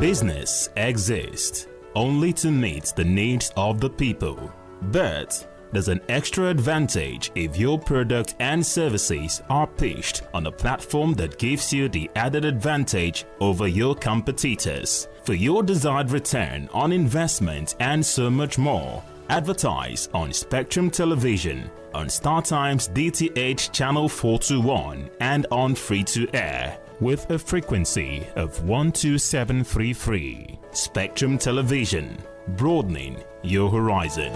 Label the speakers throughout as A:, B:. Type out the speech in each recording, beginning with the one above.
A: Business exists only to meet the needs of the people. But there's an extra advantage if your product and services are pitched on a platform that gives you the added advantage over your competitors. For your desired return on investment and so much more, advertise on Spectrum Television, on StarTimes DTH Channel 421 and on free-to-air with a frequency of 12733. Spectrum Television, broadening your horizon.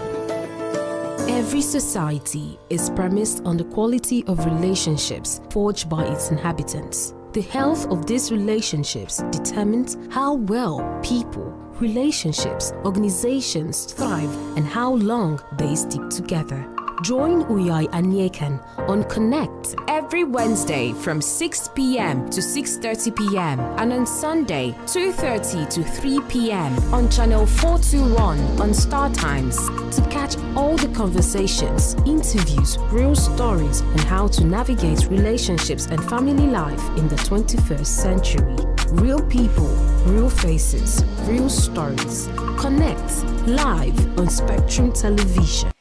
B: Every society is premised on the quality of relationships forged by its inhabitants. The health of these relationships determines how well people, relationships, organizations thrive and how long they stick together. Join Uyai Anyekan on Connect every Wednesday from 6 p.m. to 6:30 p.m. and on Sunday 2:30 to 3 p.m. on Channel 421 on StarTimes to catch all the conversations, interviews, real stories, and how to navigate relationships and family life in the 21st century. Real people, real faces, real stories. Connect live on Spectrum Television.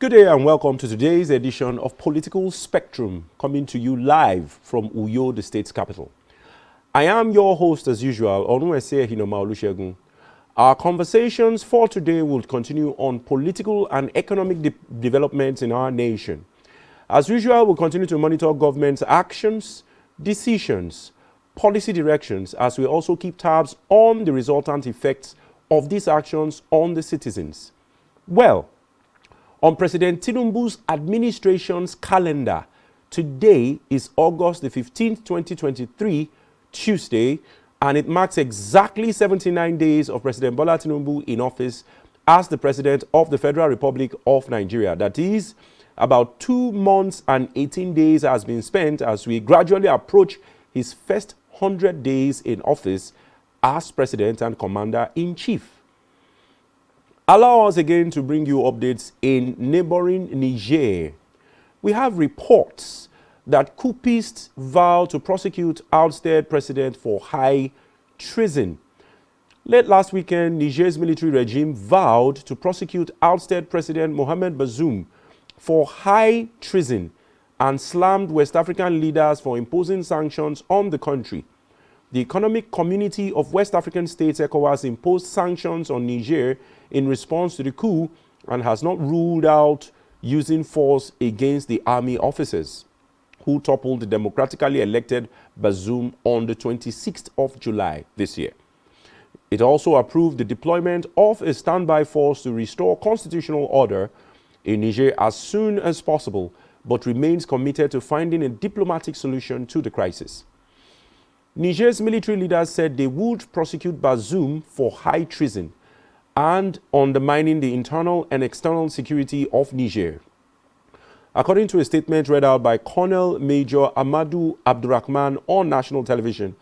C: Good day and welcome to today's edition of Political Spectrum, coming to you live from Uyo, the state's capital. I am your host as usual, Onwese Hinoma Olusegun. Our conversations for today will continue on political and economic developments in our nation. As usual, we'll continue to monitor government's actions, decisions, policy directions, as we also keep tabs on the resultant effects of these actions on the citizens. Well, on President Tinubu's administration's calendar, today is August the 15th, 2023, Tuesday, and it marks exactly 79 days of President Bola Tinubu in office as the President of the Federal Republic of Nigeria. That is, about 2 months and 18 days has been spent as we gradually approach his first 100 days in office as President and Commander-in-Chief. Allow us again to bring you updates in neighboring Niger. We have reports that coupists vow to prosecute ousted president for high treason. Late last weekend, Niger's military regime vowed to prosecute ousted President Mohamed Bazoum for high treason and slammed West African leaders for imposing sanctions on the country. The Economic Community of West African States, ECOWAS, imposed sanctions on Niger in response to the coup and has not ruled out using force against the army officers who toppled the democratically elected Bazoum on the 26th of July this year. It also approved the deployment of a standby force to restore constitutional order in Niger as soon as possible, but remains committed to finding a diplomatic solution to the crisis. Niger's military leaders said they would prosecute Bazoum for high treason and undermining the internal and external security of Niger. According to a statement read out by Colonel Major Amadou Abdurrahman on national television,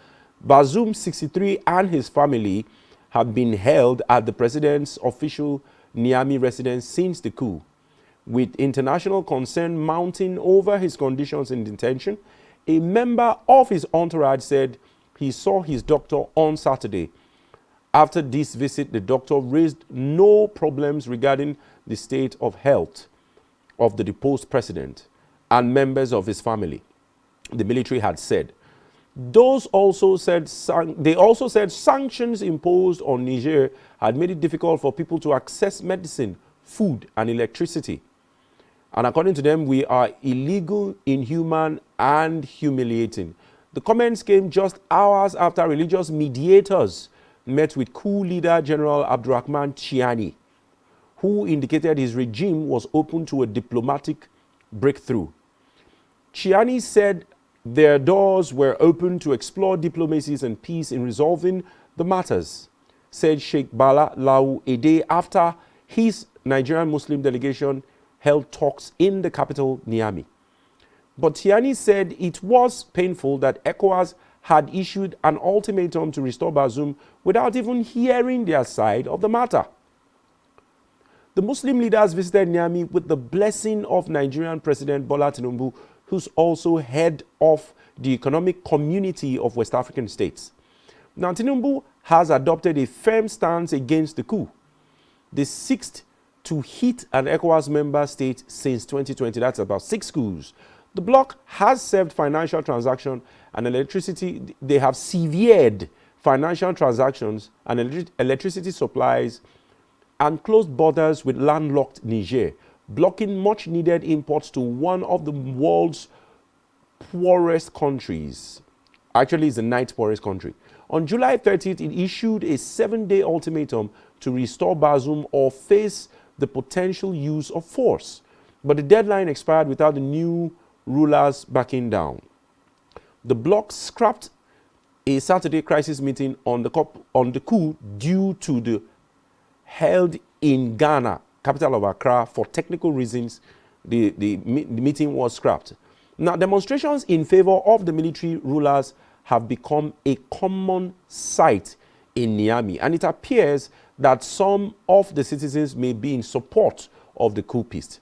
C: Bazoum, 63, and his family have been held at the president's official Niamey residence since the coup, with international concern mounting over his conditions in detention. A member of his entourage said he saw his doctor on Saturday. After this visit, the doctor raised no problems regarding the state of health of the deposed president and members of his family, the military had said. They also said sanctions imposed on Niger had made it difficult for people to access medicine, food, and electricity. And according to them, we are illegal, inhuman, and humiliating. The comments came just hours after religious mediators met with coup leader General Abdurrahman Chiani, who indicated his regime was open to a diplomatic breakthrough. Chiani said their doors were open to explore diplomacies and peace in resolving the matters, said Sheikh Bala Lau a day after his Nigerian Muslim delegation held talks in the capital, Niamey. But Chiani said it was painful that ECOWAS had issued an ultimatum to restore Bazoum without even hearing their side of the matter. The Muslim leaders visited Niamey with the blessing of Nigerian President Bola Tinubu, who's also head of the Economic Community of West African States. Now, Tinubu has adopted a firm stance against the coup, the sixth to hit an ECOWAS member state since 2020. That's about 6 coups. The bloc has served financial transaction and electricity. They have severed financial transactions and electricity supplies and closed borders with landlocked Niger, blocking much needed imports to one of the world's poorest countries. Actually, it's the 9th poorest country. On July 30th, it issued a 7-day ultimatum to restore Bazoum or face the potential use of force. But the deadline expired without the new rulers backing down. The bloc scrapped a Saturday crisis meeting on the coup due to the held in Ghana, capital of Accra, for technical reasons. The meeting was scrapped. Now, demonstrations in favor of the military rulers have become a common sight in Niamey, and it appears that some of the citizens may be in support of the coupists.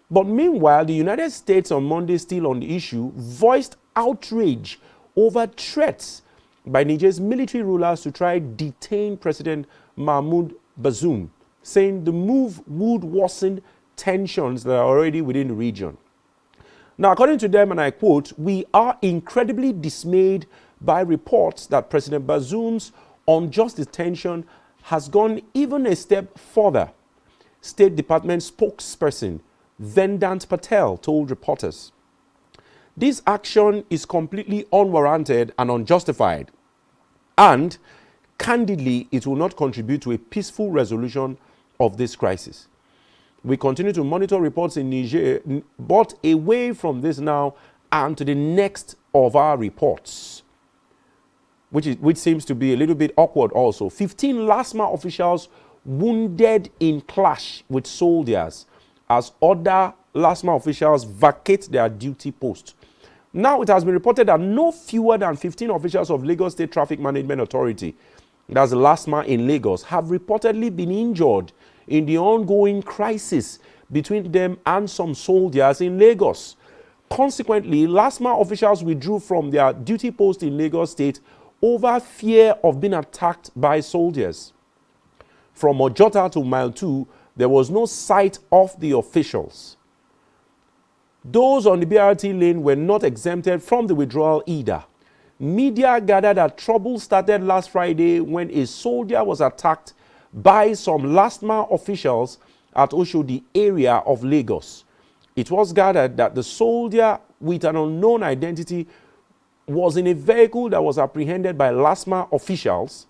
C: But meanwhile, the United States on Monday, still on the issue, voiced outrage over threats by Niger's military rulers to try detain President Mahmoud Bazoum, saying the move would worsen tensions that are already within the region. Now, according to them, and I quote, "We are incredibly dismayed by reports that President Bazoum's unjust detention has gone even a step further," State Department spokesperson Vedant Patel told reporters. "This action is completely unwarranted and unjustified, and candidly, it will not contribute to a peaceful resolution of this crisis. We continue to monitor reports in Niger, but away from this now and to the next of our reports," which seems to be a little bit awkward also. 15 LASMA officials wounded in clash with soldiers as other LASMA officials vacate their duty post. Now, it has been reported that no fewer than 15 officials of Lagos State Traffic Management Authority, that's the LASMA in Lagos, have reportedly been injured in the ongoing crisis between them and some soldiers in Lagos. Consequently, LASMA officials withdrew from their duty post in Lagos State over fear of being attacked by soldiers. From Ojota to Mile 2, there was no sight of the officials. Those on the BRT lane were not exempted from the withdrawal either. Media gathered that trouble started last Friday when a soldier was attacked by some LASMA officials at Oshodi area of Lagos. It was gathered that the soldier with an unknown identity was in a vehicle that was apprehended by LASMA officials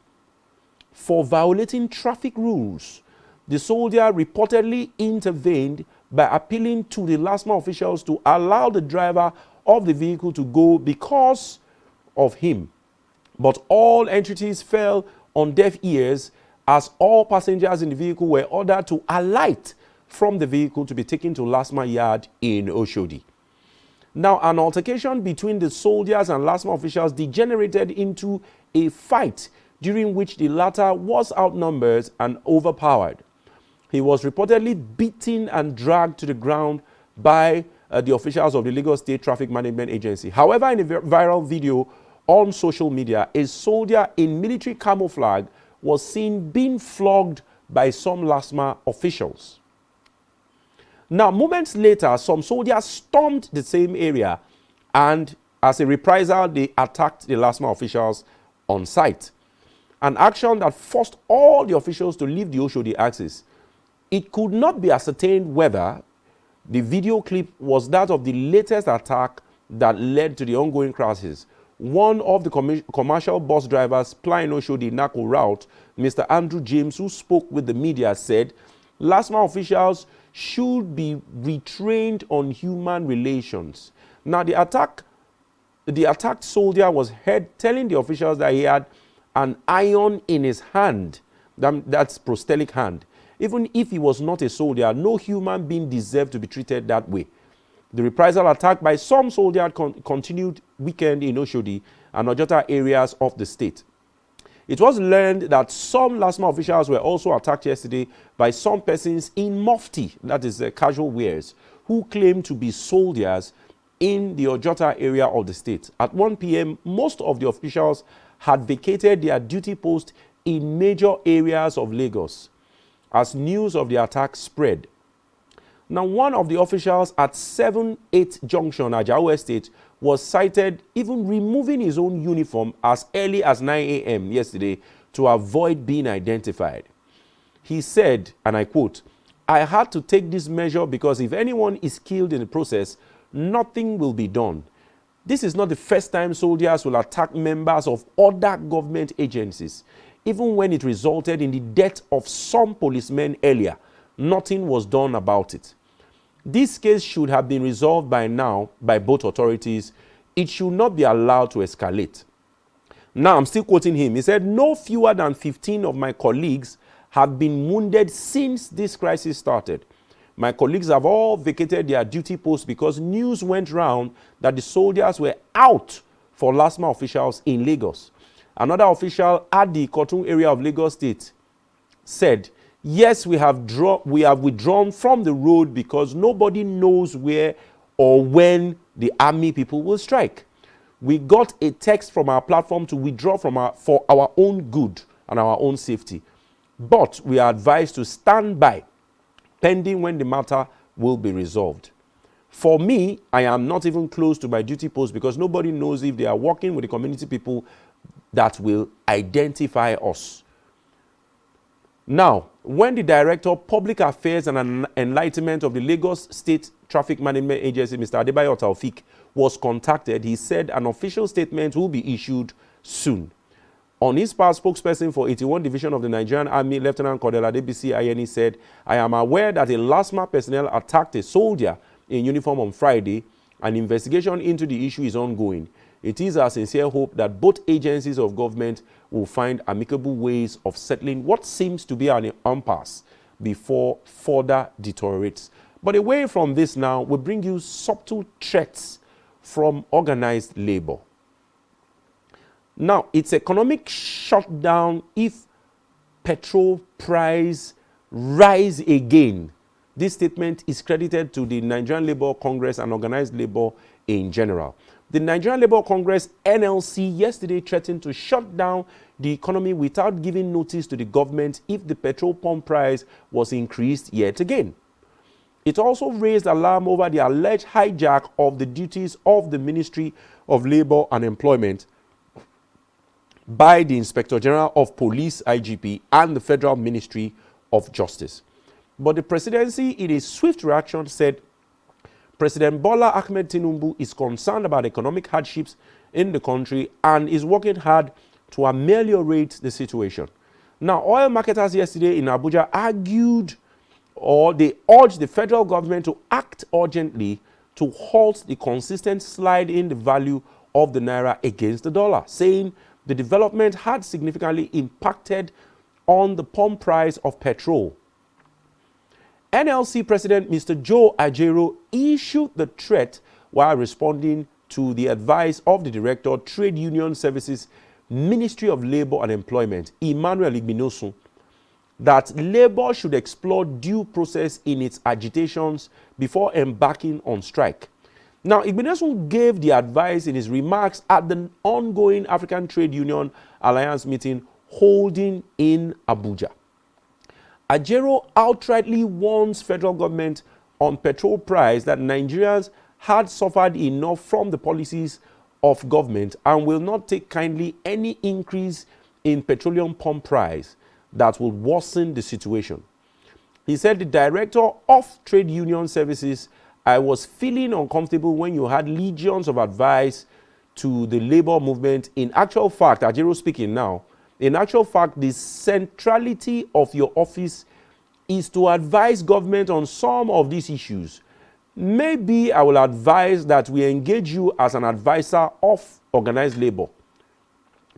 C: for violating traffic rules. The soldier reportedly intervened by appealing to the LASMA officials to allow the driver of the vehicle to go because of him. But all entreaties fell on deaf ears as all passengers in the vehicle were ordered to alight from the vehicle to be taken to Lasma Yard in Oshodi. Now, an altercation between the soldiers and Lasma officials degenerated into a fight during which the latter was outnumbered and overpowered. He was reportedly beaten and dragged to the ground by the officials of the Lagos State Traffic Management Agency. However, in a viral video on social media, a soldier in military camouflage was seen being flogged by some Lasma officials. Now, moments later, some soldiers stormed the same area, and as a reprisal, they attacked the Lasma officials on site. An action that forced all the officials to leave the Oshodi axis. It could not be ascertained whether the video clip was that of the latest attack that led to the ongoing crisis. One of the commercial bus drivers plying Oshodi Nako route, Mr. Andrew James, who spoke with the media, said Lasma officials should be retrained on human relations. Now, the attacked soldier was heard telling the officials that he had an iron in his hand, that's prosthetic hand. Even if he was not a soldier, no human being deserved to be treated that way. The reprisal attack by some soldiers continued weekend in Oshodi and Ojota areas of the state. It was learned that some Lasma officials were also attacked yesterday by some persons in mufti, that is casual wears, who claim to be soldiers in the Ojota area of the state. At 1 p.m., most of the officials had vacated their duty post in major areas of Lagos as news of the attack spread. Now, one of the officials at 7-8 Junction, Ajao Estate, was cited even removing his own uniform as early as 9 a.m. yesterday to avoid being identified. He said, and I quote, "I had to take this measure because if anyone is killed in the process, nothing will be done. This is not the first time soldiers will attack members of other government agencies. Even when it resulted in the death of some policemen earlier, nothing was done about it. This case should have been resolved by now by both authorities. It should not be allowed to escalate." Now, I'm still quoting him. He said, "No fewer than 15 of my colleagues have been wounded since this crisis started. My colleagues have all vacated their duty posts because news went round that the soldiers were out for Lasma officials in Lagos." Another official at the Kotun area of Lagos State said, "Yes, we have withdrawn from the road because nobody knows where or when the army people will strike. We got a text from our platform to withdraw for our own good and our own safety. But we are advised to stand by pending when the matter will be resolved. For me, I am not even close to my duty post because nobody knows if they are working with the community people that will identify us." Now, when the Director of Public Affairs and Enlightenment of the Lagos State Traffic Management Agency, Mr. Adebayo Taufik, was contacted, he said an official statement will be issued soon. On his part, spokesperson for 81 Division of the Nigerian Army, Lieutenant Colonel Adebisi Ayeni, said, "I am aware that a Lasma personnel attacked a soldier in uniform on Friday. An investigation into the issue is ongoing. It is our sincere hope that both agencies of government will find amicable ways of settling what seems to be an impasse before further deteriorates." But away from this now, we bring you subtle threats from organized labor. Now, it's economic shutdown if petrol price rise again. This statement is credited to the Nigerian Labour Congress and organized labor in general. The Nigerian Labour Congress, NLC, yesterday threatened to shut down the economy without giving notice to the government if the petrol pump price was increased yet again. It also raised alarm over the alleged hijack of the duties of the Ministry of Labour and Employment by the Inspector General of Police, IGP, and the Federal Ministry of Justice. But the presidency, in a swift reaction, said President Bola Ahmed Tinubu is concerned about economic hardships in the country and is working hard to ameliorate the situation. Now, oil marketers yesterday in Abuja argued, or they urged the federal government to act urgently to halt the consistent slide in the value of the naira against the dollar, saying the development had significantly impacted on the pump price of petrol. NLC President Mr. Joe Ajaero issued the threat while responding to the advice of the Director, Trade Union Services, Ministry of Labour and Employment, Emmanuel Igbinosun, that Labour should explore due process in its agitations before embarking on strike. Now, Igbinosun gave the advice in his remarks at the ongoing African Trade Union Alliance meeting holding in Abuja. Ajaero outrightly warns federal government on petrol price that Nigerians had suffered enough from the policies of government and will not take kindly any increase in petroleum pump price that will worsen the situation. He said, the Director of Trade Union Services, I was feeling uncomfortable when you had legions of advice to the labor movement. In actual fact, Ajaero speaking now, in actual fact, the centrality of your office is to advise government on some of these issues. Maybe I will advise that we engage you as an advisor of organized labor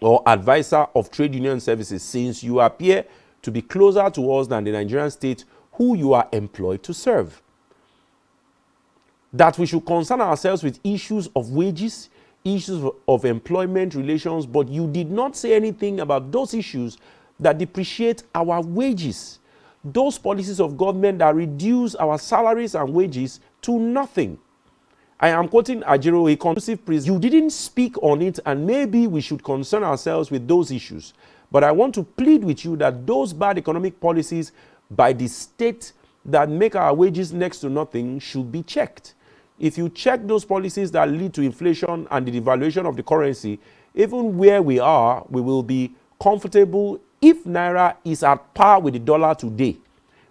C: or advisor of trade union services, since you appear to be closer to us than the Nigerian state who you are employed to serve. That we should concern ourselves with issues of wages, issues of employment relations, but you did not say anything about those issues that depreciate our wages, those policies of government that reduce our salaries and wages to nothing. I am quoting Ajaero, a conclusive priest. You didn't speak on it, and maybe we should concern ourselves with those issues. But I want to plead with you that those bad economic policies by the state that make our wages next to nothing should be checked. If you check those policies that lead to inflation and the devaluation of the currency, even where we are, we will be comfortable if Naira is at par with the dollar today.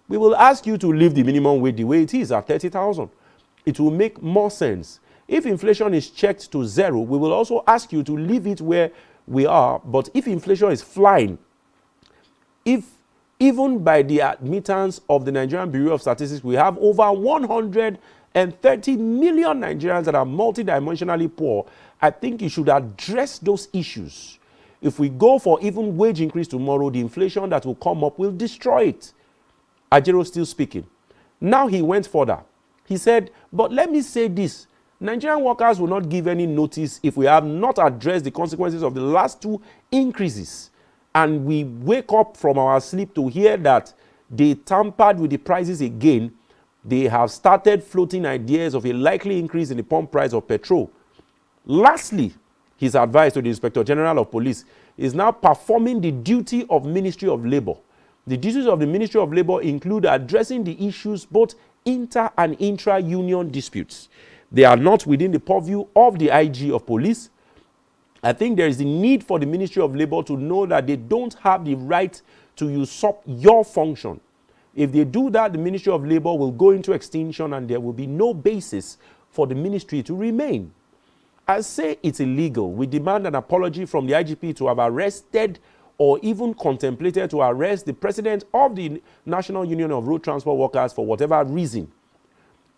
C: We will ask you to leave the minimum wage the way it is at 30,000. It will make more sense. If inflation is checked to zero, we will also ask you to leave it where we are. But if inflation is flying, if even by the admittance of the Nigerian Bureau of Statistics, we have over 130 million Nigerians that are multidimensionally poor, I think you should address those issues. If we go for even wage increase tomorrow, the inflation that will come up will destroy it. Ajaero still speaking. Now he went further. He said, but let me say this, Nigerian workers will not give any notice if we have not addressed the consequences of the last two increases. And we wake up from our sleep to hear that they tampered with the prices again. They have started floating ideas of a likely increase in the pump price of petrol. Lastly, his advice to the Inspector General of Police is now performing the duty of Ministry of Labour. The duties of the Ministry of Labour include addressing the issues, both inter- and intra-union disputes. They are not within the purview of the IG of Police. I think there is a need for the Ministry of Labour to know that they don't have the right to usurp your function. If they do that, the Ministry of Labour will go into extinction and there will be no basis for the ministry to remain. I say it's illegal. We demand an apology from the IGP to have arrested or even contemplated to arrest the president of the National Union of Road Transport Workers for whatever reason.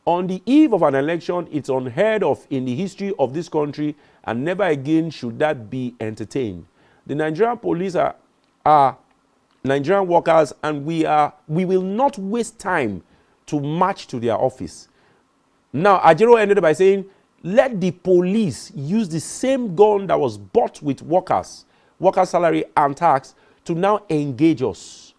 C: On the eve of an election, it's unheard of in the history of this country, and never again should that be entertained. The Nigerian police are Nigerian workers, and we will not waste time to march to their office. Now, Ajaero ended by saying, let the police use the same gun that was bought with workers' salary and tax to now engage us.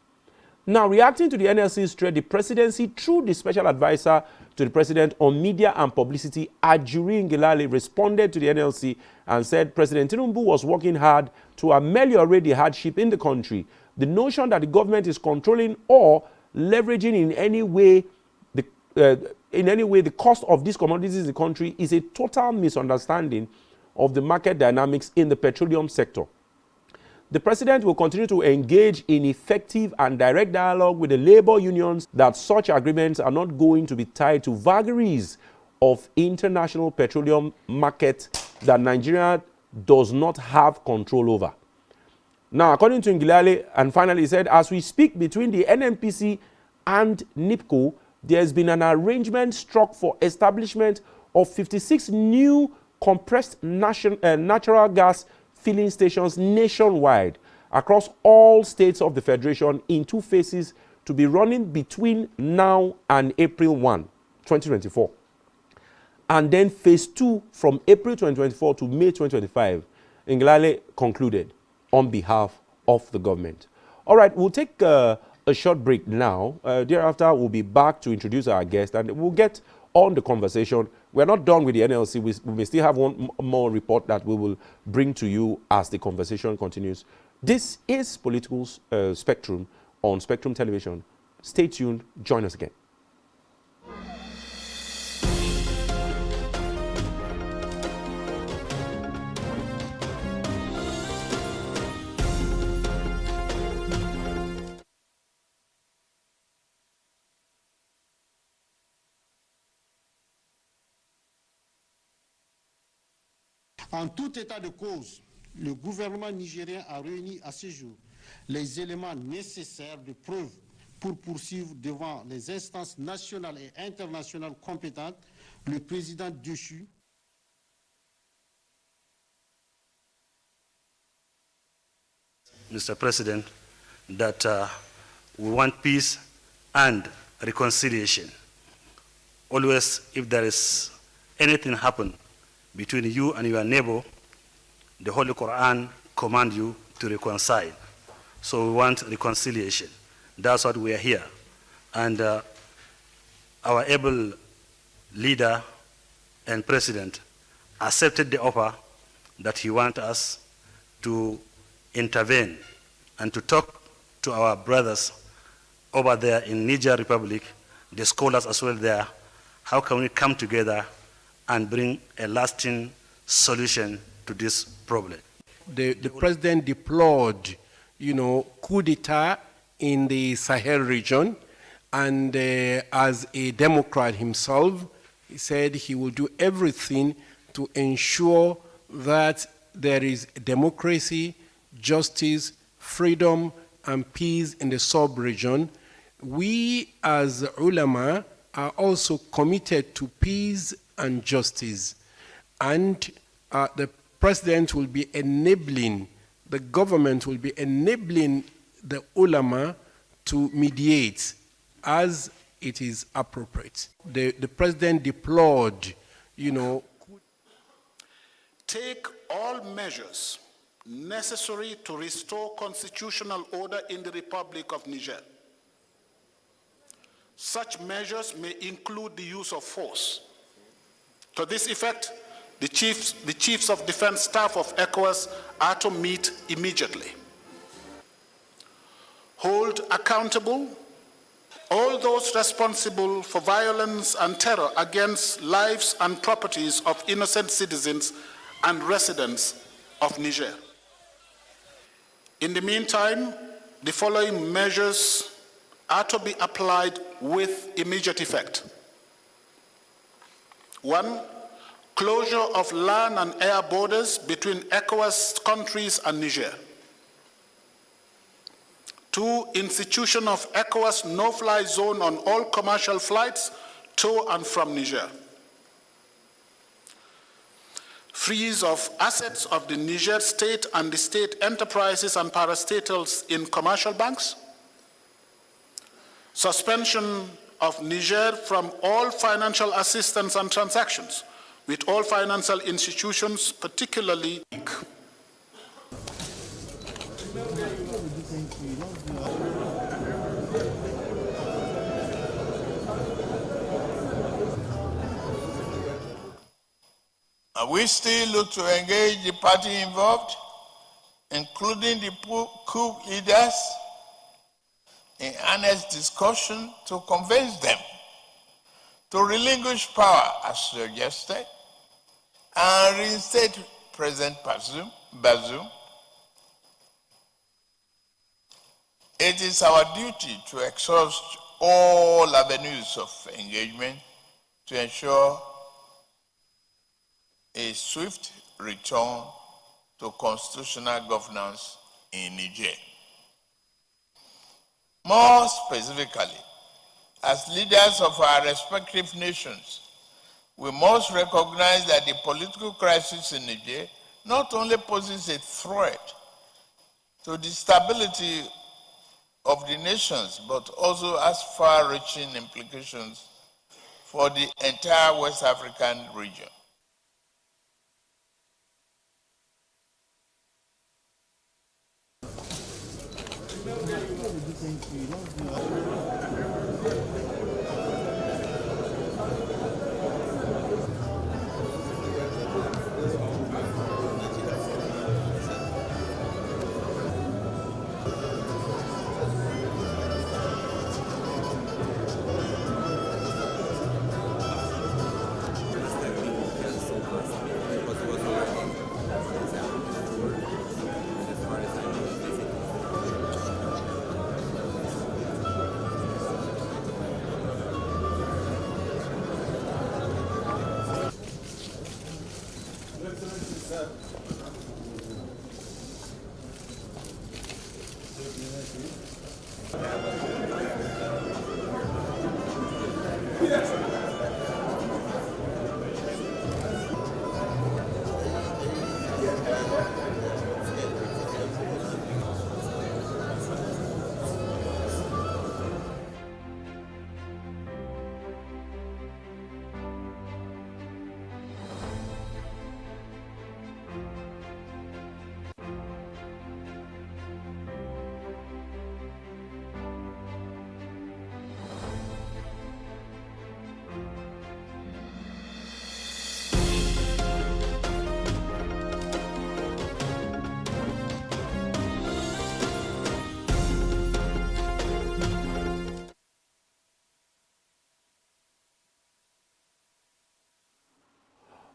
C: Now, reacting to the NLC's threat, the presidency, through the special advisor to the president on media and publicity, Ajuri Ngilale, responded to the NLC and said President Tinubu was working hard to ameliorate the hardship in the country. The notion that the government is controlling or leveraging in any way the cost of these commodities in the country is a total misunderstanding of the market dynamics in the petroleum sector. The president will continue to engage in effective and direct dialogue with the labor unions that such agreements are not going to be tied to vagaries of international petroleum market that Nigeria does not have control over. Now, according to Ngilale, and finally he said, as we speak between the NNPC and NIPCO, there has been an arrangement struck for establishment of 56 new compressed natural gas filling stations nationwide across all states of the Federation in 2 phases to be running between now and April 1, 2024. And then phase 2 from April 2024 to May 2025, Nglale concluded on behalf of the government. All right, we'll take a short break now. Thereafter, we'll be back to introduce our guest and we'll get on the conversation. We're not done with the NLC. We may still have one more report that we will bring to you as the conversation continues. This is Political Spectrum on Spectrum Television. Stay tuned. Join us again.
D: En tout état de cause, le gouvernement nigérien a réuni à ce jour les éléments nécessaires de preuve pour poursuivre devant les instances nationales et internationales compétentes le président déchu.
E: Mr. President, that we want peace and reconciliation. Always, if there is anything happen between you and your neighbor, the Holy Quran commands you to reconcile. So we want reconciliation. That's what we are here. And our able leader and president accepted the offer that he wants us to intervene and to talk to our brothers over there in Niger Republic, the scholars as well there. How can we come together and bring a lasting solution to this problem?
F: The president deplored, coup d'etat in the Sahel region, and as a Democrat himself, he said he will do everything to ensure that there is democracy, justice, freedom, and peace in the sub-region. We as ulama are also committed to peace and justice. And the president will be enabling, the government will be enabling the ulama to mediate as it is appropriate. The president deplored,
G: take all measures necessary to restore constitutional order in the Republic of Niger. Such measures may include the use of force. To this effect, the chiefs of defense staff of ECOWAS are to meet immediately. Hold accountable all those responsible for violence and terror against lives and properties of innocent citizens and residents of Niger. In the meantime, the following measures are to be applied with immediate effect. 1, closure of land and air borders between ECOWAS countries and Niger. 2, institution of ECOWAS no-fly zone on all commercial flights to and from Niger. Freeze of assets of the Niger state and the state enterprises and parastatals in commercial banks. Suspension of Niger from all financial assistance and transactions with all financial institutions, particularly
H: we still look to engage the party involved, including the coup leaders, in honest discussion to convince them to relinquish power as suggested and reinstate President Bazoum. It is our duty to exhaust all avenues of engagement to ensure a swift return to constitutional governance in Niger. More specifically, as leaders of our respective nations, we must recognize that the political crisis in Niger not only poses a threat to the stability of the nations, but also has far-reaching implications for the entire West African region.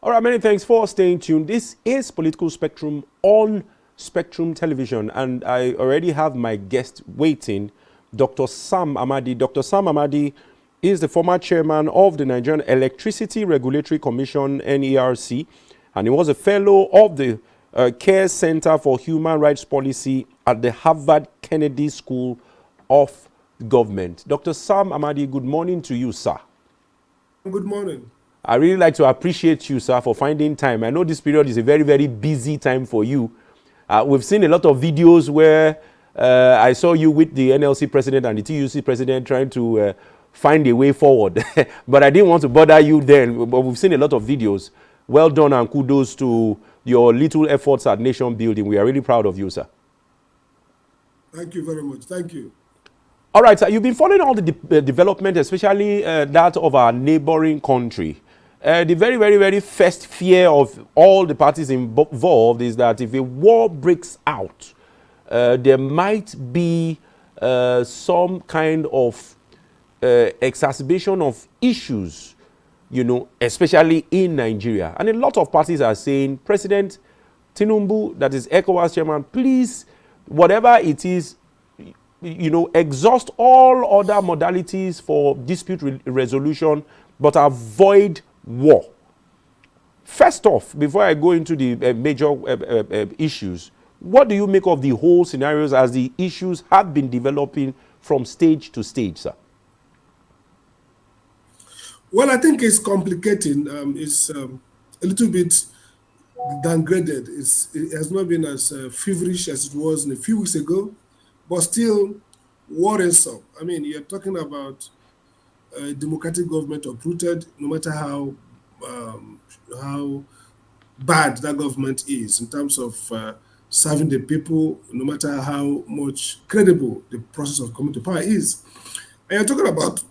C: All right, many thanks for staying tuned. This is Political Spectrum on Spectrum Television, and I already have my guest waiting, Dr. Sam Amadi. Dr. Sam Amadi is the former chairman of the Nigerian Electricity Regulatory Commission, NERC, and he was a fellow of the Care Center for Human Rights Policy at the Harvard Kennedy School of Government. Dr. Sam Amadi, good morning to you, sir.
I: Good morning.
C: I really like to appreciate you, sir, for finding time. I know this period is a very, very busy time for you. We've seen a lot of videos where I saw you with the NLC president and the TUC president trying to find a way forward. But I didn't want to bother you then. But we've seen a lot of videos. Well done and kudos to your little efforts at nation building. We are really proud of you, sir.
I: Thank you very much. Thank you.
C: All right, sir. You've been following all the development, especially that of our neighboring country. The very, very, very first fear of all the parties involved is that if a war breaks out, there might be some kind of exacerbation of issues, you know, especially in Nigeria. And a lot of parties are saying, President Tinubu, that is ECOWAS chairman, please, whatever it is, you know, exhaust all other modalities for dispute resolution, but avoid war. First off, before I go into the major issues, what do you make of the whole scenarios as the issues have been developing from stage to stage, sir?
I: Well, I think it's complicating. It's a little bit downgraded. It has not been as feverish as it was a few weeks ago, but still worrisome. I mean, you're talking about a democratic government uprooted, no matter how bad that government is in terms of serving the people, no matter how much credible the process of coming to power is. And you're talking about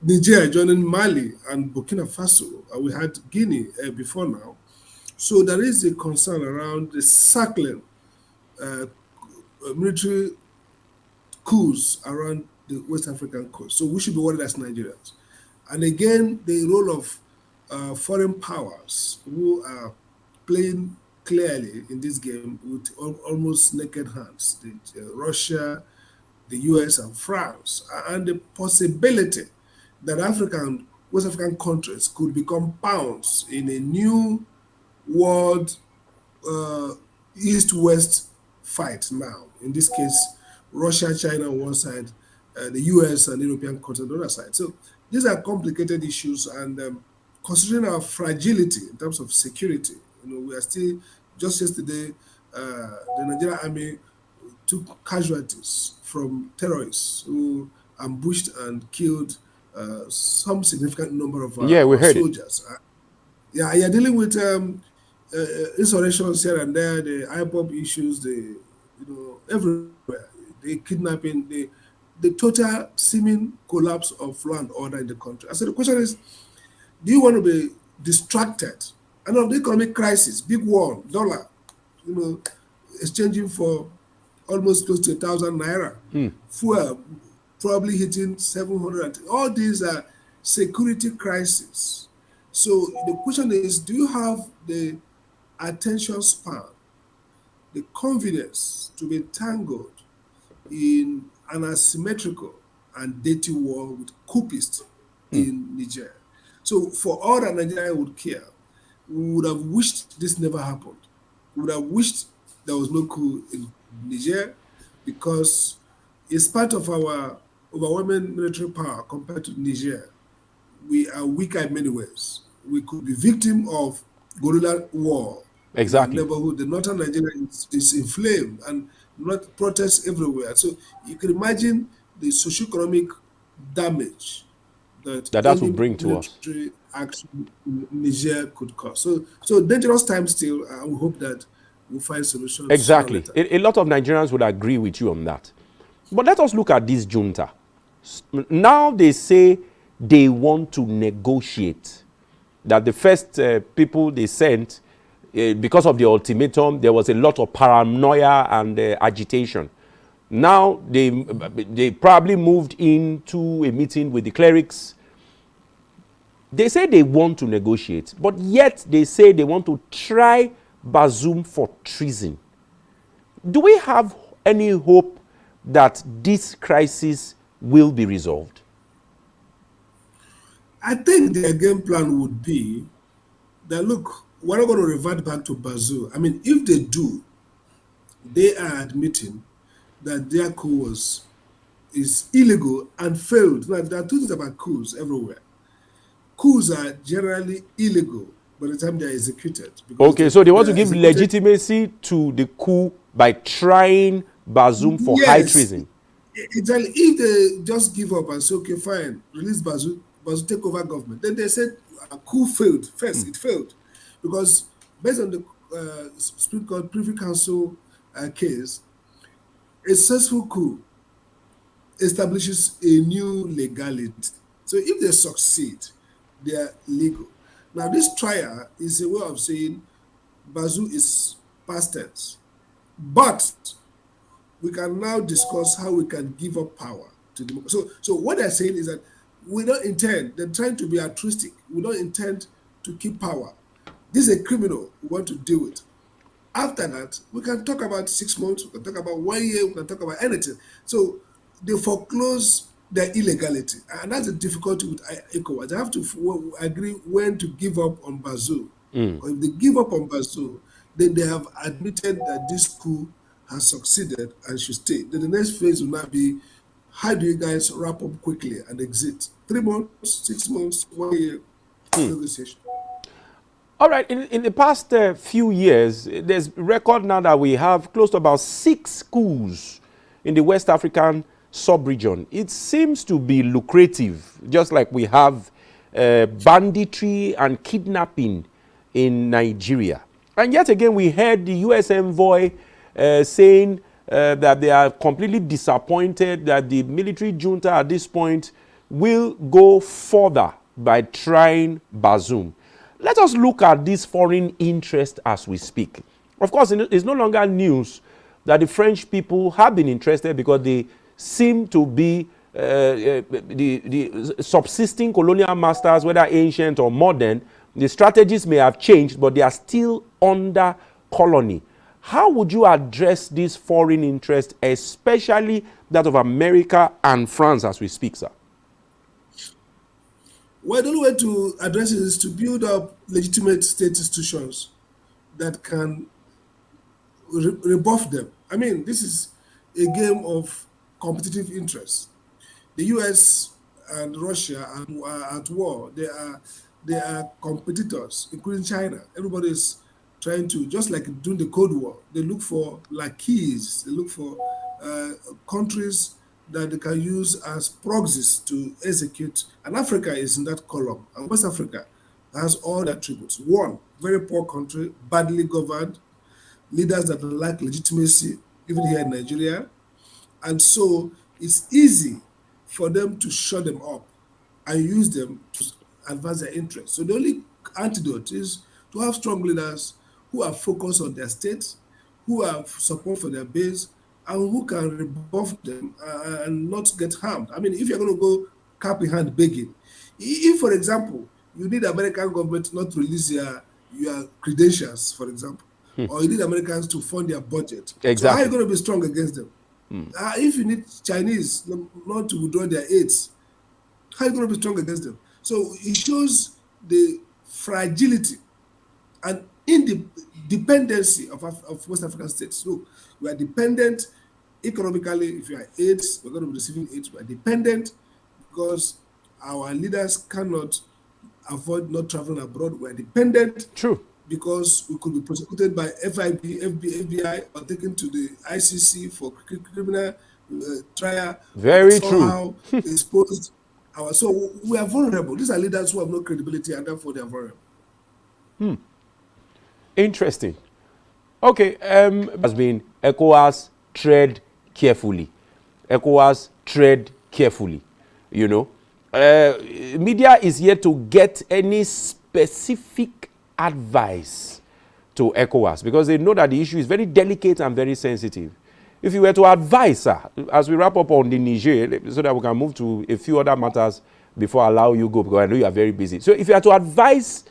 I: Niger joining Mali and Burkina Faso. We had Guinea before now. So there is a concern around the circling military coups around the West African coast. So we should be worried as Nigerians. And again, the role of foreign powers who are playing clearly in this game with almost naked hands, Russia, the US, and France, and the possibility that West African countries could become pawns in a new world East-West fight now. In this case, Russia, China on one side, the US and European countries on the other side. So these are complicated issues, and considering our fragility in terms of security, you know, we are still Just yesterday, the Nigerian army took casualties from terrorists who ambushed and killed some significant number of
C: Yeah, we
I: our
C: heard it.
I: soldiers. Yeah, you're dealing with insurrections here and there, the IPOP issues, everywhere, the kidnapping, the total seeming collapse of law and order in the country. So the question is, do you want to be distracted? And of the economic crisis, big war, dollar, exchanging for almost close to 1,000 naira. Fuel probably hitting 700. All these are security crises. So the question is, do you have the attention span, the confidence to be tangled in an asymmetrical and dirty war with coupists in Niger? So for all that Nigeria would care, we would have wished this never happened. We would have wished there was no coup in Niger, because in spite of our overwhelming military power compared to Niger, we are weaker in many ways. We could be victim of guerrilla war.
C: Exactly.
I: In our neighborhood, the northern Nigeria is inflamed and not protests everywhere. So you can imagine the socioeconomic damage that
C: That will
I: any
C: bring to us.
I: military action in Niger could cause. So dangerous times still, and we hope that we'll find solutions.
C: Exactly. A lot of Nigerians would agree with you on that. But let us look at this junta. Now they say they want to negotiate. That the first people they sent, because of the ultimatum, there was a lot of paranoia and agitation. Now they probably moved into a meeting with the clerics. They say they want to negotiate, but yet they say they want to try Bazoum for treason. Do we have any hope that this crisis will be resolved?
I: I think their game plan would be that, look, we're not going to revert back to Bazoum. I mean, if they do, they are admitting that their coup is illegal and failed. Now, there are two things about coups everywhere. Coups are generally illegal by the time they are executed.
C: Okay, so they want to give legitimacy to the coup by trying Bazoum for high treason.
I: Exactly. If they just give up and say, okay, fine, release Bazoum, take over government, then they said a coup failed. First, it failed. Because based on the Supreme Court Privy Council case, a successful coup establishes a new legality. So if they succeed, they are legal. Now, this trial is a way of saying Bazoum is past tense. But we can now discuss how we can give up power to democracy. So what they're saying is that we don't intend, they're trying to be altruistic. We don't intend to keep power. This is a criminal we want to deal with. After that, we can talk about 6 months, we can talk about 1 year, we can talk about anything. So they foreclose their illegality. And that's the difficulty with ECOWAS. They have to agree when to give up on Bazoum. Or if they give up on Bazoum, then they have admitted that this coup has succeeded and should stay. Then the next phase will not be, how do you guys wrap up quickly and exit? 3 months, 6 months, 1 year negotiation.
C: All right, in the past few years, there's record now that we have close to about 6 coups in the West African sub-region. It seems to be lucrative, just like we have banditry and kidnapping in Nigeria. And yet again, we heard the U.S. envoy saying that they are completely disappointed that the military junta at this point will go further by trying Bazoum. Let us look at this foreign interest as we speak. Of course, it's no longer news that the French people have been interested because they seem to be the subsisting colonial masters, whether ancient or modern. The strategies may have changed, but they are still under colony. How would you address this foreign interest, especially that of America and France as we speak, sir?
I: Well, the only way to address it is to build up legitimate state institutions that can rebuff them. I mean, this is a game of competitive interests. The US and Russia are at war. They are competitors, including China. Everybody is trying to, just like during the Cold War, they look for lakeys, they look for countries that they can use as proxies to execute. And Africa is in that column. And West Africa has all the attributes. One, very poor country, badly governed, leaders that lack legitimacy, even here in Nigeria. And so it's easy for them to shut them up and use them to advance their interests. So the only antidote is to have strong leaders who are focused on their states, who have support for their base, and who can rebuff them and not get harmed. I mean, if you're going to go cap in hand begging, if, for example, you need the American government not to release your credentials, for example, or you need Americans to fund their budget.
C: Exactly.
I: So how are you going to be strong against them? If you need Chinese not to withdraw their aids, how are you going to be strong against them? So it shows the fragility and dependency of West African states. Look, we are dependent economically. If you are aids, we're going to be receiving aids. We are dependent because our leaders cannot avoid not traveling abroad. We are dependent.
C: True.
I: Because we could be prosecuted by FIB, FBI, or taken to the ICC for criminal trial.
C: Very
I: somehow
C: true.
I: exposed our. So we are vulnerable. These are leaders who have no credibility, and therefore they are vulnerable.
C: Interesting. Okay. Has been ECOWAS tread carefully. ECOWAS tread carefully. You know, media is yet to get any specific advice to ECOWAS because they know that the issue is very delicate and very sensitive. If you were to advise, sir, as we wrap up on the Niger, so that we can move to a few other matters before I allow you go, because I know you are very busy. So if you are to advise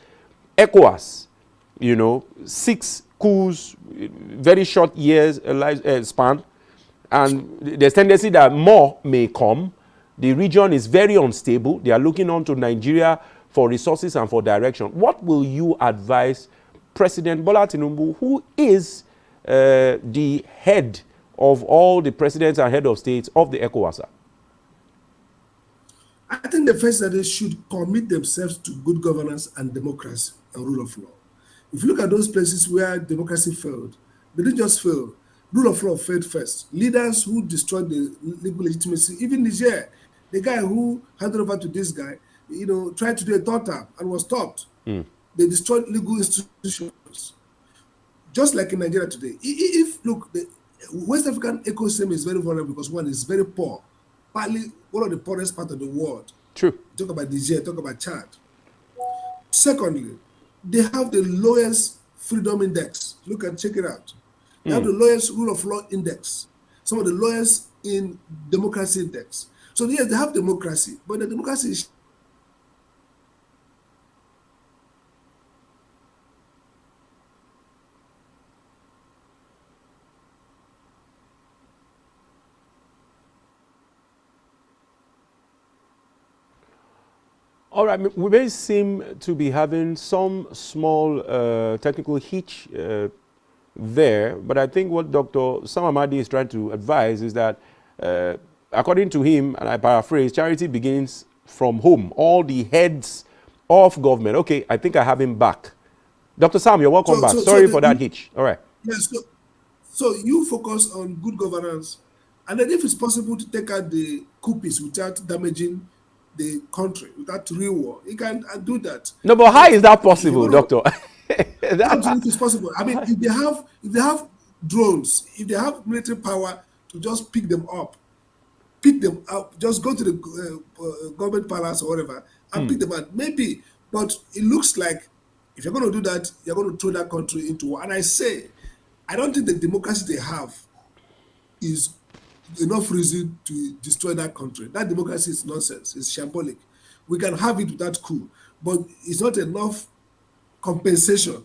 C: ECOWAS, you know, 6 coups, very short years span, and there's tendency that more may come. The region is very unstable. They are looking on to Nigeria for resources and for direction. What will you advise President Bola Tinubu, who is the head of all the presidents and head of states of the ECOWAS?
I: I think the first that they should commit themselves to good governance and democracy and rule of law. If you look at those places where democracy failed, they didn't just fail. Rule of law failed first. Leaders who destroyed the legal legitimacy, even Niger, the guy who handed over to this guy, you know, tried to do a third term and was stopped. They destroyed legal institutions. Just like in Nigeria today. If look, the West African ecosystem is very vulnerable because one is very poor. Partly one of the poorest part of the world.
C: True.
I: Talk about Niger, talk about Chad. Secondly, they have the lowest freedom index. Look and check it out. They have the lowest rule of law index. Some of the lowest in democracy index. So yes, they have democracy, but the democracy is
C: all right, we may seem to be having some small technical hitch there, but I think what Dr. Sam Amadi is trying to advise is that, according to him, and I paraphrase, charity begins from home. All the heads of government. Okay, I think I have him back. Dr. Sam, you're welcome back. Sorry for that hitch. All right.
I: Yes. So you focus on good governance, and then if it's possible to take out the coupists without damaging the country, without real war, you can do that.
C: No, but how is that possible, Doctor?
I: If it's possible. I mean, if they have drones, if they have military power to just pick them up, just go to the government palace or whatever and pick them up. Maybe, but it looks like if you're going to do that, you're going to throw that country into war. And I say, I don't think the democracy they have is enough reason to destroy that country. That democracy is nonsense. It's shambolic. We can have it without coup, but it's not enough compensation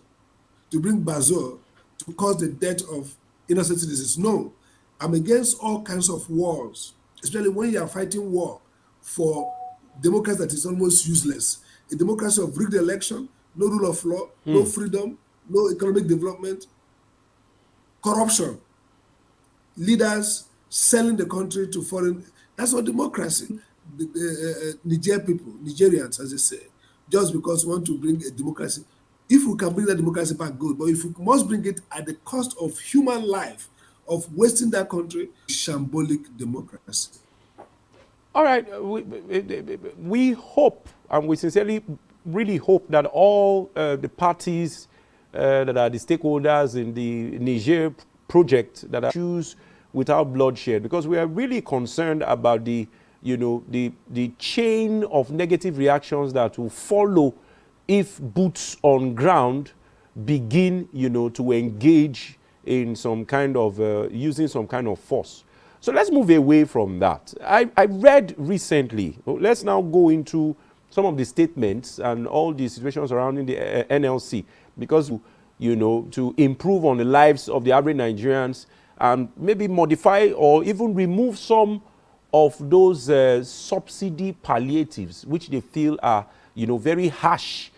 I: to bring Bazoum to cause the death of innocent citizens. No, I'm against all kinds of wars, especially when you are fighting war for democracy that is almost useless. A democracy of rigged election, no rule of law, no freedom, no economic development, corruption, leaders selling the country to foreign. That's not democracy. The Niger people, Nigerians, as they say, just because we want to bring a democracy. If we can bring that democracy back, good. But if we must bring it at the cost of human life, of wasting that country, shambolic democracy.
C: All right, we hope, and we sincerely really hope that all the parties that are the stakeholders in the Niger project that are choose without bloodshed, because we are really concerned about the chain of negative reactions that will follow if boots on ground begin, to engage in some kind of using some kind of force. So let's move away from that. I read recently, let's now go into some of the statements and all the situations surrounding the NLC, because, to improve on the lives of the average Nigerians and maybe modify or even remove some of those subsidy palliatives, which they feel are, very harsh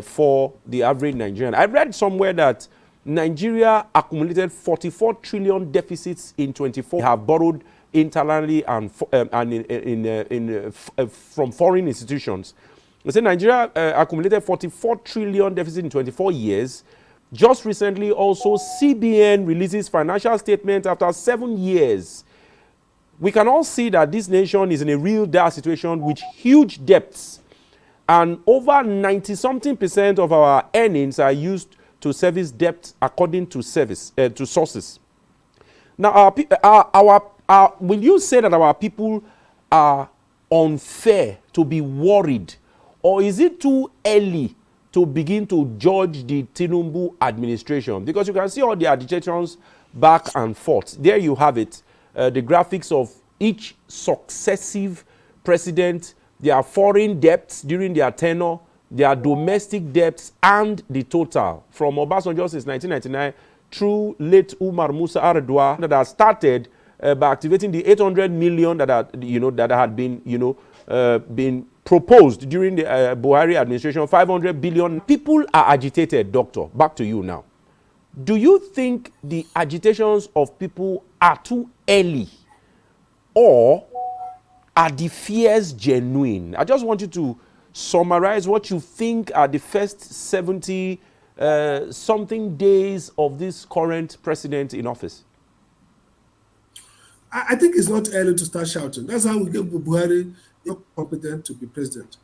C: for the average Nigerian. I read somewhere that Nigeria accumulated 44 trillion deficits in 24. They have borrowed internally and from foreign institutions. They say Nigeria accumulated 44 trillion deficit in 24 years. Just recently, also, CBN releases financial statement after 7 years. We can all see that this nation is in a real dire situation with huge debts, and over 90-something% of our earnings are used to service debt according to sources. Now, will you say that our people are unfair to be worried, or is it too early to begin to judge the Tinubu administration? Because you can see all the agitations back and forth. There you have it, the graphics of each successive president, their foreign debts during their tenure, their domestic debts, and the total from Obasanjo since 1999 through late Umar Musa Yar'Adua, that has started by activating the 800 million that had been been proposed during the Buhari administration, 500 billion. People are agitated. Doctor, back to you now. Do you think the agitations of people are too early, or are the fears genuine? I just want you to summarize what you think are the first 70 something days of this current president in office.
I: I think it's not early to start shouting. That's how we get Buhari not competent to be president.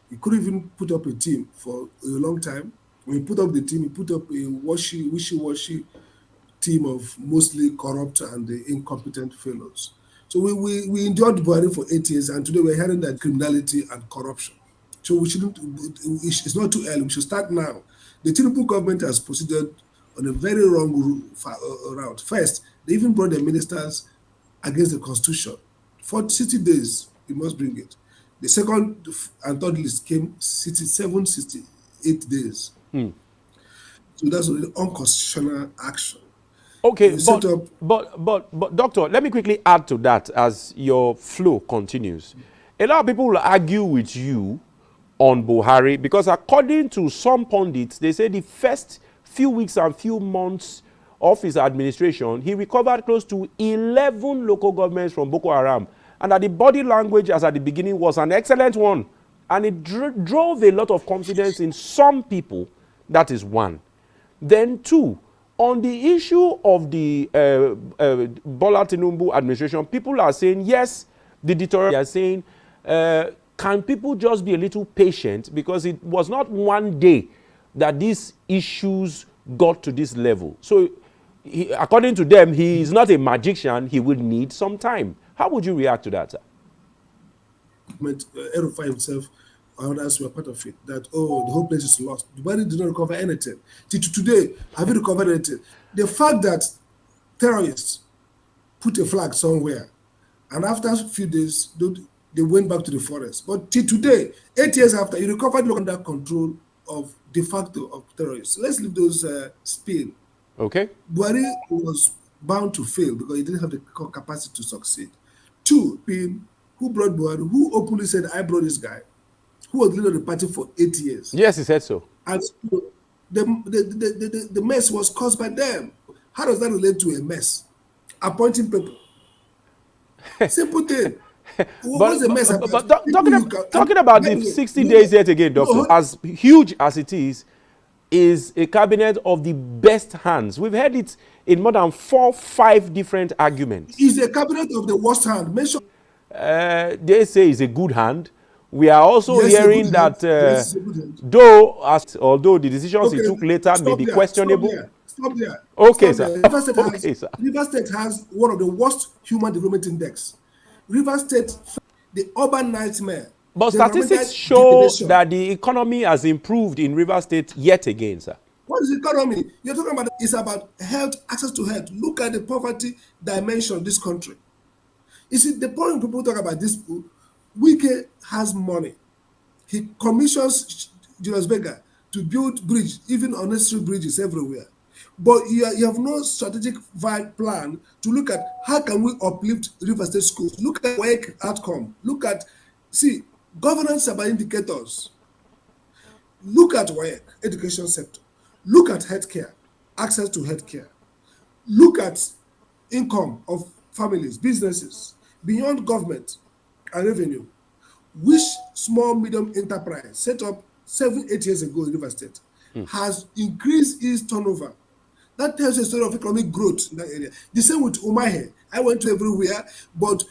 I: He couldn't even put up a team for a long time. When he put up the team, he put up a wishy-washy team of mostly corrupt and incompetent fellows. So we endured Buhari for 8 years, and today we're hearing that criminality and corruption. So we shouldn't, it's not too early, we should start now. The Tinubu government has proceeded on a very wrong route. First, they even brought their ministers against the constitution. For 60 days, you must bring it. The second and third list came 67, 68 days. So that's an unconstitutional action.
C: Okay, but doctor, let me quickly add to that as your flow continues. A lot of people will argue with you on Buhari because according to some pundits, they say the first few weeks and few months of his administration, he recovered close to 11 local governments from Boko Haram, and that the body language as at the beginning was an excellent one, and it drove a lot of confidence in some people. That is one. Then two, on the issue of the Bola Tinubu administration, people are saying, yes, the deterrent, are saying, can people just be a little patient, because it was not one day that these issues got to this level. So according to them, he is not a magician. He will need some time. How would you react to that, sir?
I: Erufai himself, others were part of it, that, oh, the whole place is lost. The body did not recover anything. Till today, have you recovered anything? The fact that terrorists put a flag somewhere, and after a few days, they went back to the forest. But till today, 8 years after, you recovered under control of de facto of terrorists. So let's leave those spin.
C: Okay.
I: Buhari was bound to fail because he didn't have the capacity to succeed. Two, who brought Buhari? Who openly said, I brought this guy? Who was leader of the party for 8 years?
C: Yes, he said so.
I: And the mess was caused by them. How does that relate to a mess? Appointing people. Simple thing. What's the mess about?
C: But talking about the 60 days yet again, doctor, as huge as it is, is a cabinet of the best hands. We've heard it in more than 4-5 different arguments.
I: Is a cabinet of the worst hand. Mention.
C: They say it's a good hand. We are also
I: Yes,
C: hearing that
I: yes, it's a good hand.
C: although the decisions he took later may be questionable.
I: Stop there.
C: Okay,
I: Stop
C: sir.
I: there.
C: Okay, sir.
I: Rivers State has one of the worst human development index. Rivers State, the urban nightmare.
C: But
I: the
C: statistics
I: environmental
C: show
I: degradation.
C: that the economy has improved in Rivers State yet again, sir.
I: What is economy? You're talking about it's about health, access to health. Look at the poverty dimension of this country. You see, the point people talk about this, Wike has money. He commissions Julius Berger to build bridge, even unnecessary bridges everywhere. But you have no strategic plan to look at how can we uplift River State schools. Look at work outcome. Look at, governance about indicators. Look at work, education sector. Look at healthcare, access to healthcare. Look at income of families, businesses, beyond government and revenue. Which small, medium enterprise set up 7-8 years ago in River State has increased its turnover? That tells a story of economic growth in that area. The same with Umahe. I went to everywhere, but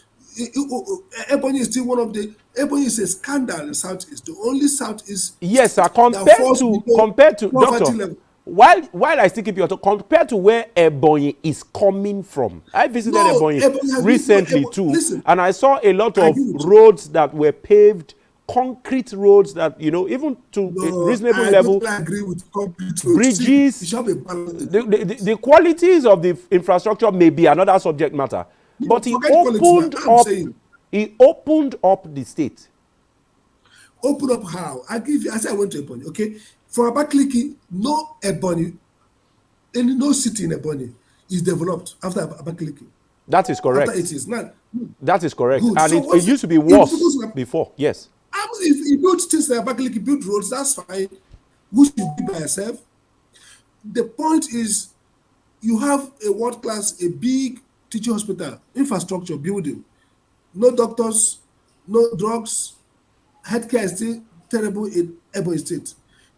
I: Ebonyi is still one of the. Ebonyi is a scandal in Southeast. The only Southeast.
C: Yes, sir. Compared to doctor.
I: Level.
C: While I still keep your talk, compared to where Ebonyi is coming from, I visited Ebonyi recently too, and I saw a lot of roads that were paved, concrete roads that even to a reasonable level.
I: I agree with concrete roads.
C: Bridges. The qualities of the infrastructure may be another subject matter, but he opened up. He opened up the state.
I: Open up how? I said I went to Ebonyi. Okay. For Abakaliki, no Ebonyi, no city in Ebonyi is developed after Abakaliki.
C: That is correct.
I: After 8 years.
C: That is correct.
I: Good.
C: And
I: So
C: it used to be worse before. Yes.
I: If you build things like Abakaliki, build roads, that's fine. Who should be by yourself? The point is, you have a world-class, a big teaching hospital, infrastructure, building. No doctors, no drugs. Healthcare is still terrible in Ebonyi State.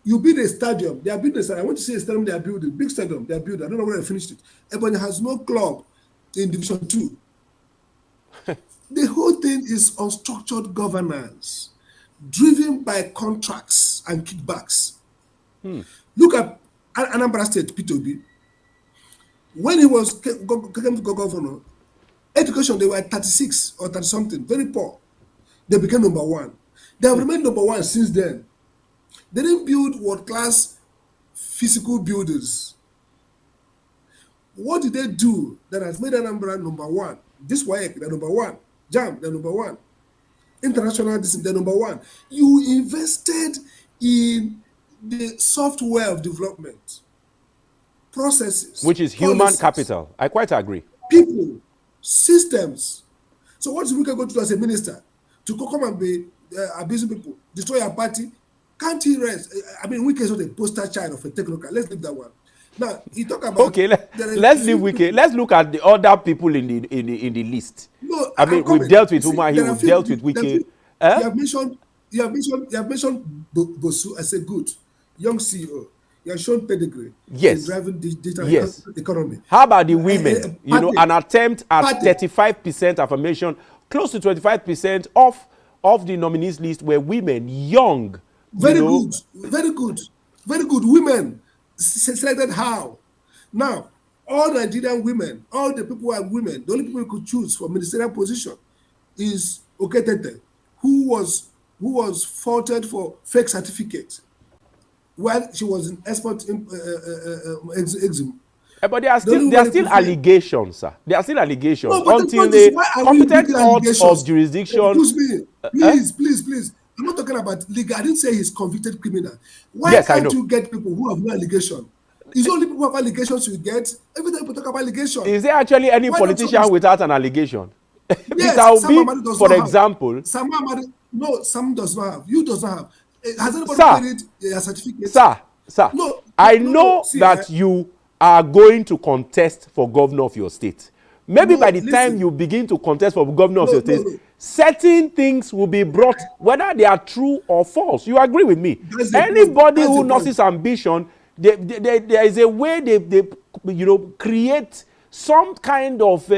I: You build a stadium. They are building a stadium. I went to see a stadium they are building. Big stadium they are building. I don't know where they finished it. Ebonyi has no club in Division 2. The whole thing is unstructured governance, driven by contracts and kickbacks. Look at Anambra State, P2B. When he was governor, education, they were at 36 or 30 something, very poor. They became number 1. They have remained number 1 since then. They didn't build world-class physical buildings. What did they do that has made Anambra number 1? This WAEC, they're number 1. JAM, they're number 1. International, they're number 1. You invested in the software of development, processes,
C: which is human capital. I quite agree.
I: People, systems. So what is we can go to do as a minister? To come and be abusing people, destroy our party? Can't he rest? I mean, Wike is not a poster child of a technocrat. Let's leave that one. Now, you talk about...
C: Okay, let's leave Wike. Let's look at the other people in the list.
I: No,
C: I mean, we've dealt with Umahi, we've dealt with Wike.
I: You have mentioned Bosu as a good young CEO. You have shown pedigree in driving digital economy.
C: How about the women? An attempt at 35% affirmation, close to 25% of the nominees list were women, young.
I: Very good. Women selected how? Now, all Nigerian women, all the people who are women, the only people who could choose for ministerial position is Oketete, who was faulted for fake certificate while she was in export exim.
C: But there are still allegations, sir. There are still allegations until
I: the
C: competent court of jurisdiction.
I: Excuse me, please. I'm not talking about legal. I didn't say he's convicted criminal. Why can't you get people who have no allegation? It's only people who have allegations you get. Every time people talk about allegations.
C: Is there actually any politician without an allegation?
I: Yes,
C: for example.
I: Some does not have. You does not have. Has anybody carried a certificate?
C: Sir, no, I know that you are going to contest for governor of your state. Maybe by the time you begin to contest for governor of your state, certain things will be brought, whether they are true or false. You agree with me? Anybody who nurses ambition there is a way they create some kind of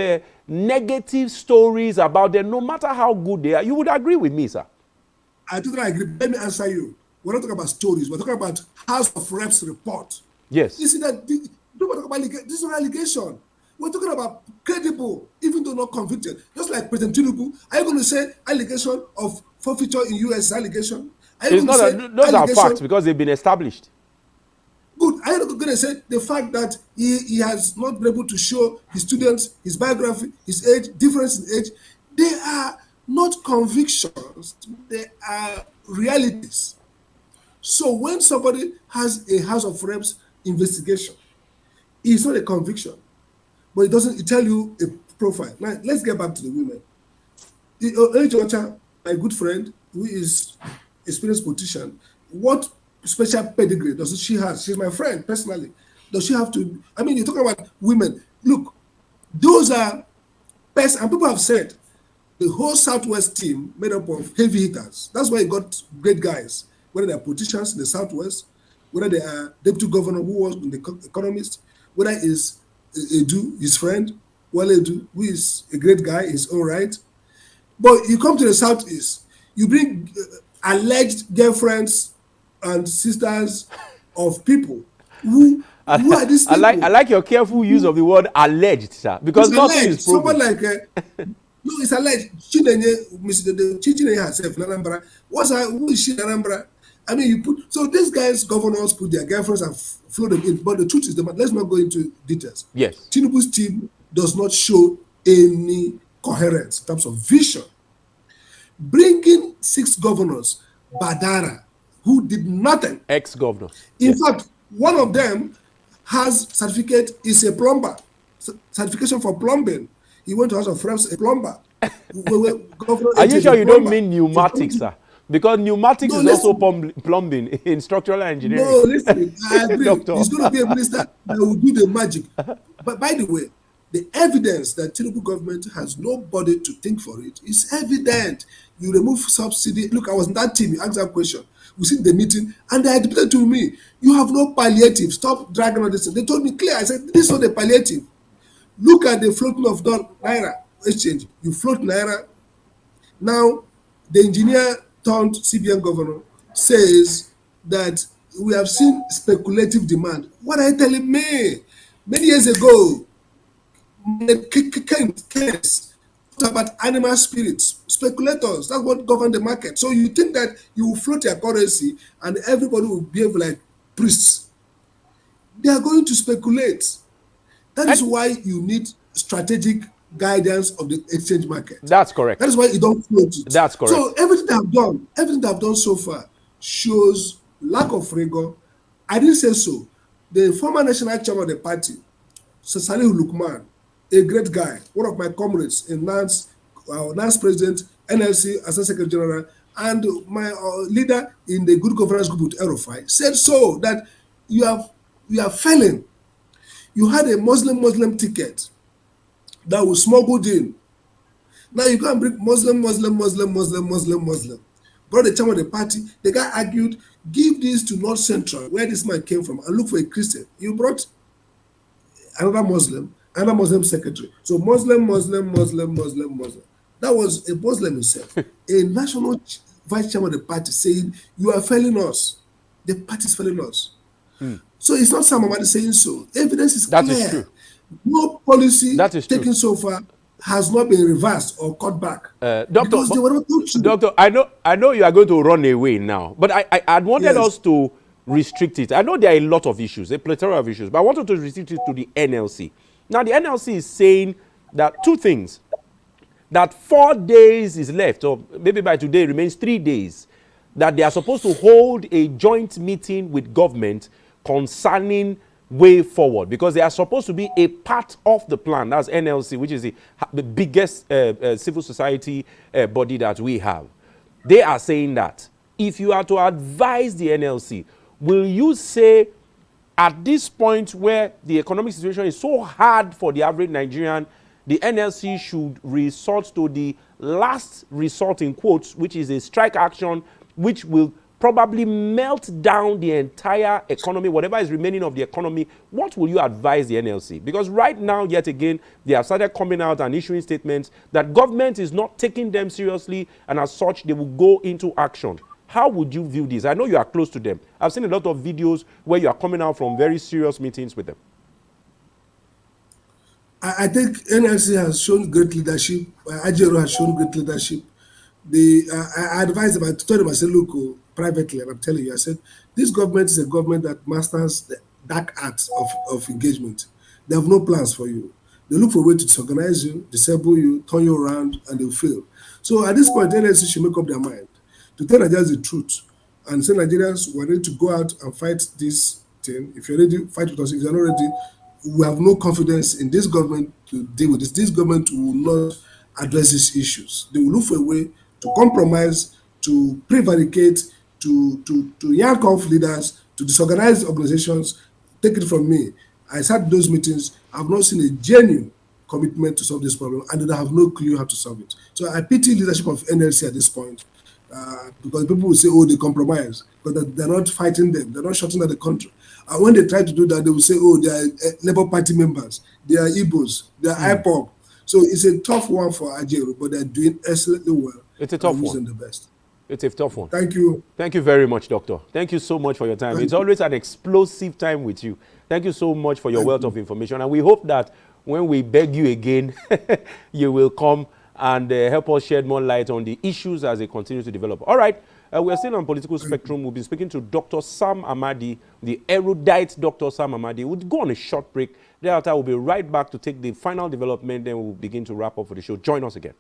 C: negative stories about them, no matter how good they are. You would agree with me, sir?
I: I totally agree. Let me answer you. We're not talking about stories. We're talking about House of Reps report.
C: Yes.
I: You see that? Don't talk about this is an allegation. We're talking about credible, even though not convicted. Just like President Tinubu, are you going to say allegation of forfeiture in U.S. allegation? Are you
C: It's
I: going
C: not
I: to say
C: those are facts because they've been established.
I: Good. Are you going to say the fact that he has not been able to show his students his biography, his age, difference in age? They are not convictions. They are realities. So when somebody has a House of Reps investigation, it's not a conviction, but it doesn't tell you a profile. Now, let's get back to the women. My good friend, who is experienced politician, what special pedigree does she have? She's my friend personally. Does she have to? I mean, you're talking about women. Look, those are best, and people have said the whole Southwest team made up of heavy hitters. That's why you got great guys, whether they're politicians in the Southwest, whether they are deputy governor who was in the economist, whether it's Edu, his friend, Wale Edu, who is a great guy in his own right. But you come to the Southeast, you bring alleged girlfriends and sisters of people. Who are these people?
C: I like your careful use of the word alleged, sir, because
I: it's
C: nothing
I: alleged.
C: is proven.
I: Someone like no, it's alleged. Chinenye herself in Anambra. Who is she in Anambra? I mean, you put so these guys, governors, put their girlfriends and float them in. But the truth is, let's not go into details.
C: Yes.
I: Tinubu's team does not show any coherence in terms of vision. Bringing 6 governors, Badara, who did nothing.
C: Ex-governors.
I: In fact, one of them has certificate, is a plumber, certification for plumbing. He went to House of Reps, a plumber.
C: Are you sure you don't mean pneumatics, sir? Because pneumatics is also plumbing in structural engineering.
I: No, listen, I agree.
C: Doctor.
I: He's going to be a minister that will do the magic. But by the way, the evidence that Tinubu government has nobody to think for it is evident. You remove subsidy. Look, I was in that team. You asked that question. We sit in the meeting, and they admitted to me, you have no palliative. Stop dragging on this. They told me clear. I said, this is not the palliative. Look at the floating of Naira exchange. You float Naira. Now, the engineer turned CBN governor says that we have seen speculative demand. What are you telling me? Many years ago, case about animal spirits, speculators, that's what govern the market. So you think that you will float your currency and everybody will behave like priests. They are going to speculate. That is why you need strategic guidance of the exchange market.
C: That's correct.
I: That is why you don't float it.
C: That's correct.
I: So everything I've done so far shows lack of rigor. I didn't say so. The former national chairman of the party, Salih Lukman, a great guy, one of my comrades in NANS president, NLC, Assistant Secretary General, and my leader in the good governance group with Erofai, said so that you are failing. You had a Muslim ticket that was smuggled in. Now you can't bring Muslim. Brought the chairman of the party. The guy argued, give this to North Central, where this man came from, and look for a Christian. You brought another Muslim secretary. So Muslim. That was a Muslim himself. A national vice chairman of the party saying, you are failing us. The party is failing us. So it's not somebody saying so. Evidence is clear. That is true. No policy taken so far has not been reversed or cut back.
C: Doctor, I know you are going to run away now, but I wanted us to restrict it. I know there are a lot of issues, a plethora of issues, but I wanted to restrict it to the NLC. Now, the NLC is saying that 2 things. That 4 days is left, or maybe by today remains 3 days, that they are supposed to hold a joint meeting with government concerning way forward, because they are supposed to be a part of the plan. That's NLC, which is the biggest civil society body that we have. They are saying that if you are to advise the NLC, will you say at this point where the economic situation is so hard for the average Nigerian, the NLC should resort to the last resort in quotes, which is a strike action, which will probably melt down the entire economy, whatever is remaining of the economy, what will you advise the NLC? Because right now, yet again, they have started coming out and issuing statements that government is not taking them seriously, and as such, they will go into action. How would you view this? I know you are close to them. I've seen a lot of videos where you are coming out from very serious meetings with them.
I: I think NLC has shown great leadership. Ajero has shown great leadership. I advised them, I told them, I said, look, privately, and I'm telling you, I said, this government is a government that masters the dark arts of engagement. They have no plans for you. They look for a way to disorganize you, disable you, turn you around, and they'll fail. So at this point, NLC should make up their mind to tell Nigerians the truth and say, Nigerians, we're ready to go out and fight this thing. If you're ready, fight with us. If you're not ready, we have no confidence in this government to deal with this. This government will not address these issues. They will look for a way to compromise, to prevaricate, to yank off leaders, to disorganize organizations. Take it from me. I sat those meetings. I've not seen a genuine commitment to solve this problem, and they have no clue how to solve it. So I pity leadership of NLC at this point, because people will say, oh, they compromise, but they're not fighting them. They're not shutting down the country. And when they try to do that, they will say, oh, they are Labour Party members. They are Igbos. They are IPOB. So it's a tough one for Ajero, but they're doing excellently well. It's a tough one. The best.
C: It's a tough one.
I: Thank you.
C: Thank you very much, Doctor. Thank you so much for your time. It's always an explosive time with you. Thank you so much for your wealth of information. And we hope that when we beg you again, you will come and help us shed more light on the issues as they continue to develop. All right. We're still on Political Spectrum. We'll be speaking to Dr. Sam Amadi, the erudite Dr. Sam Amadi. We'll go on a short break. Thereafter, we'll be right back to take the final development. Then we'll begin to wrap up for the show. Join us again.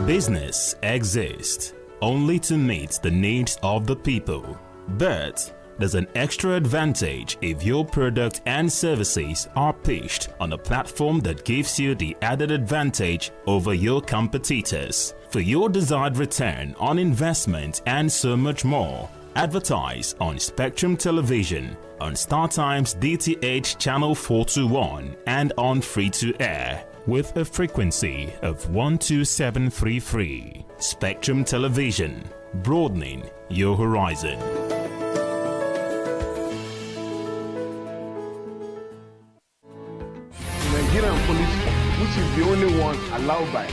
A: Business exists only to meet the needs of the people, but there's an extra advantage if your product and services are pitched on a platform that gives you the added advantage over your competitors. For your desired return on investment and so much more, advertise on Spectrum Television, on StarTimes DTH Channel 421 and on free-to-air with a frequency of 12733. Spectrum Television, broadening your horizon.
J: Nigerian police, which is the only one allowed by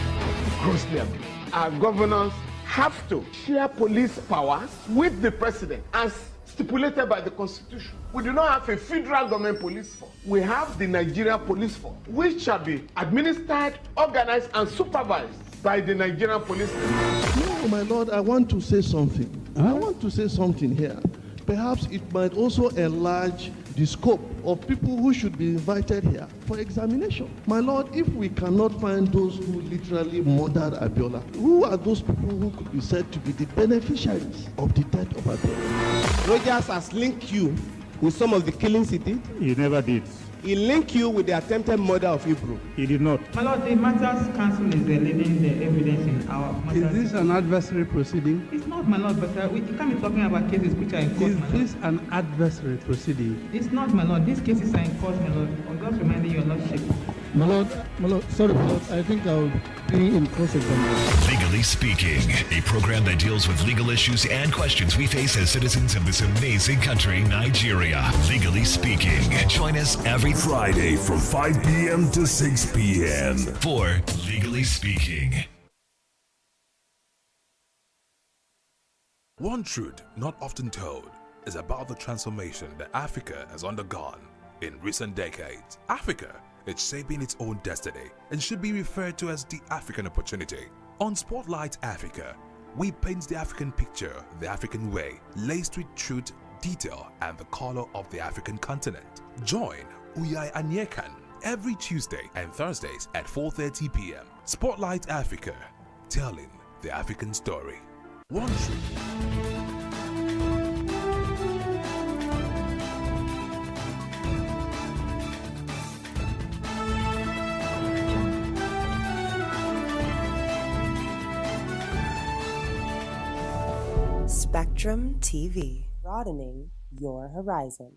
J: grossly abused. Our governors have to share police powers with the president as stipulated by the Constitution. We do not have a federal government police force. We have the Nigeria Police Force, which shall be administered, organized, and supervised by the Nigerian police.
K: No, my Lord, I want to say something. I want to say something here. Perhaps it might also enlarge the scope of people who should be invited here for examination. My Lord, if we cannot find those who literally murdered Abiola, who are those people who could be said to be the beneficiaries of the death of Abiola?
L: Rogers has linked you with some of the killings he did.
M: He never did.
J: he linked you with the attempted murder of Hebrew.
L: He did not.
M: My lord, the matters counsel is leading the evidence in our matters.
L: Is this an adversary proceeding?
M: It's not, my lord, but we can't be talking about cases which are in court,
L: Is this an adversary proceeding?
M: It's not, my lord. These cases are in court, my lord. I'm just reminding your lordship.
N: My lord, sorry, my lord, I think I'll be in cross-examination.
O: Legally Speaking, a program that deals with legal issues and questions we face as citizens of this amazing country, Nigeria. Legally Speaking. Join us every
P: Friday from 5 p.m. to 6 p.m.
O: for Legally Speaking.
Q: One truth not often told is about the transformation that Africa has undergone in recent decades. Africa is shaping its own destiny and should be referred to as the African opportunity. On Spotlight Africa, we paint the African picture the African way, laced with truth, detail, and the color of the African continent. Join Uyai Anyekan every Tuesday and Thursdays at 4:30 p.m. Spotlight Africa, telling the African story. One truth.
R: Spectrum TV, broadening your horizon.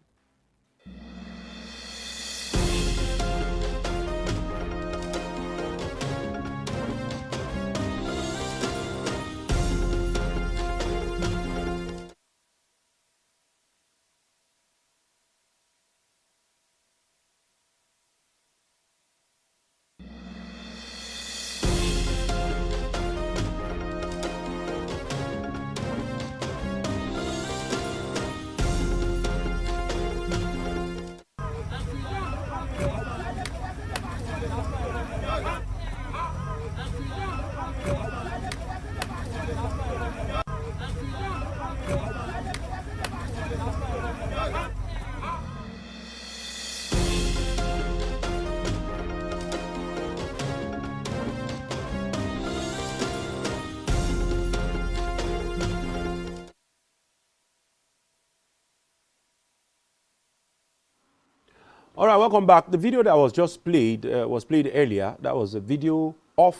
C: All right, welcome back. The video that was just played was played earlier. That was a video of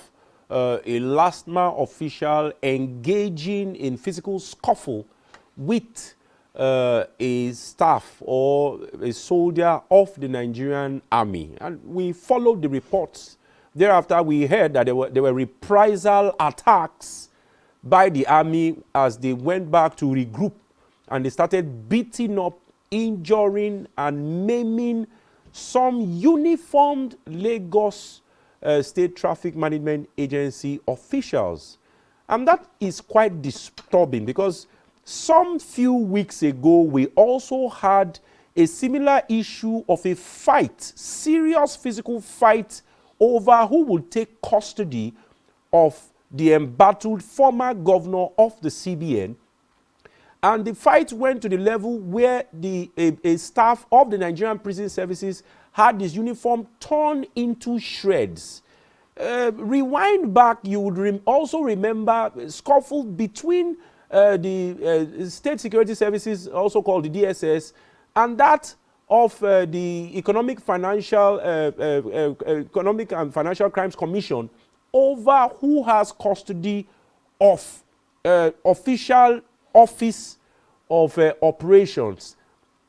C: a LASTMA official engaging in physical scuffle with a staff or a soldier of the Nigerian army. And we followed the reports. Thereafter, we heard that there were reprisal attacks by the army as they went back to regroup, and they started beating up, injuring, and maiming some uniformed Lagos State Traffic Management Agency officials. And that is quite disturbing because some few weeks ago, we also had a similar issue of a fight, serious physical fight over who would take custody of the embattled former governor of the CBN. And the fight went to the level where a staff of the Nigerian Prison Services had his uniform torn into shreds. Rewind back, you would also remember a scuffle between the State Security Services, also called the DSS, and that of the Economic and Financial Crimes Commission over who has custody of official office of operations.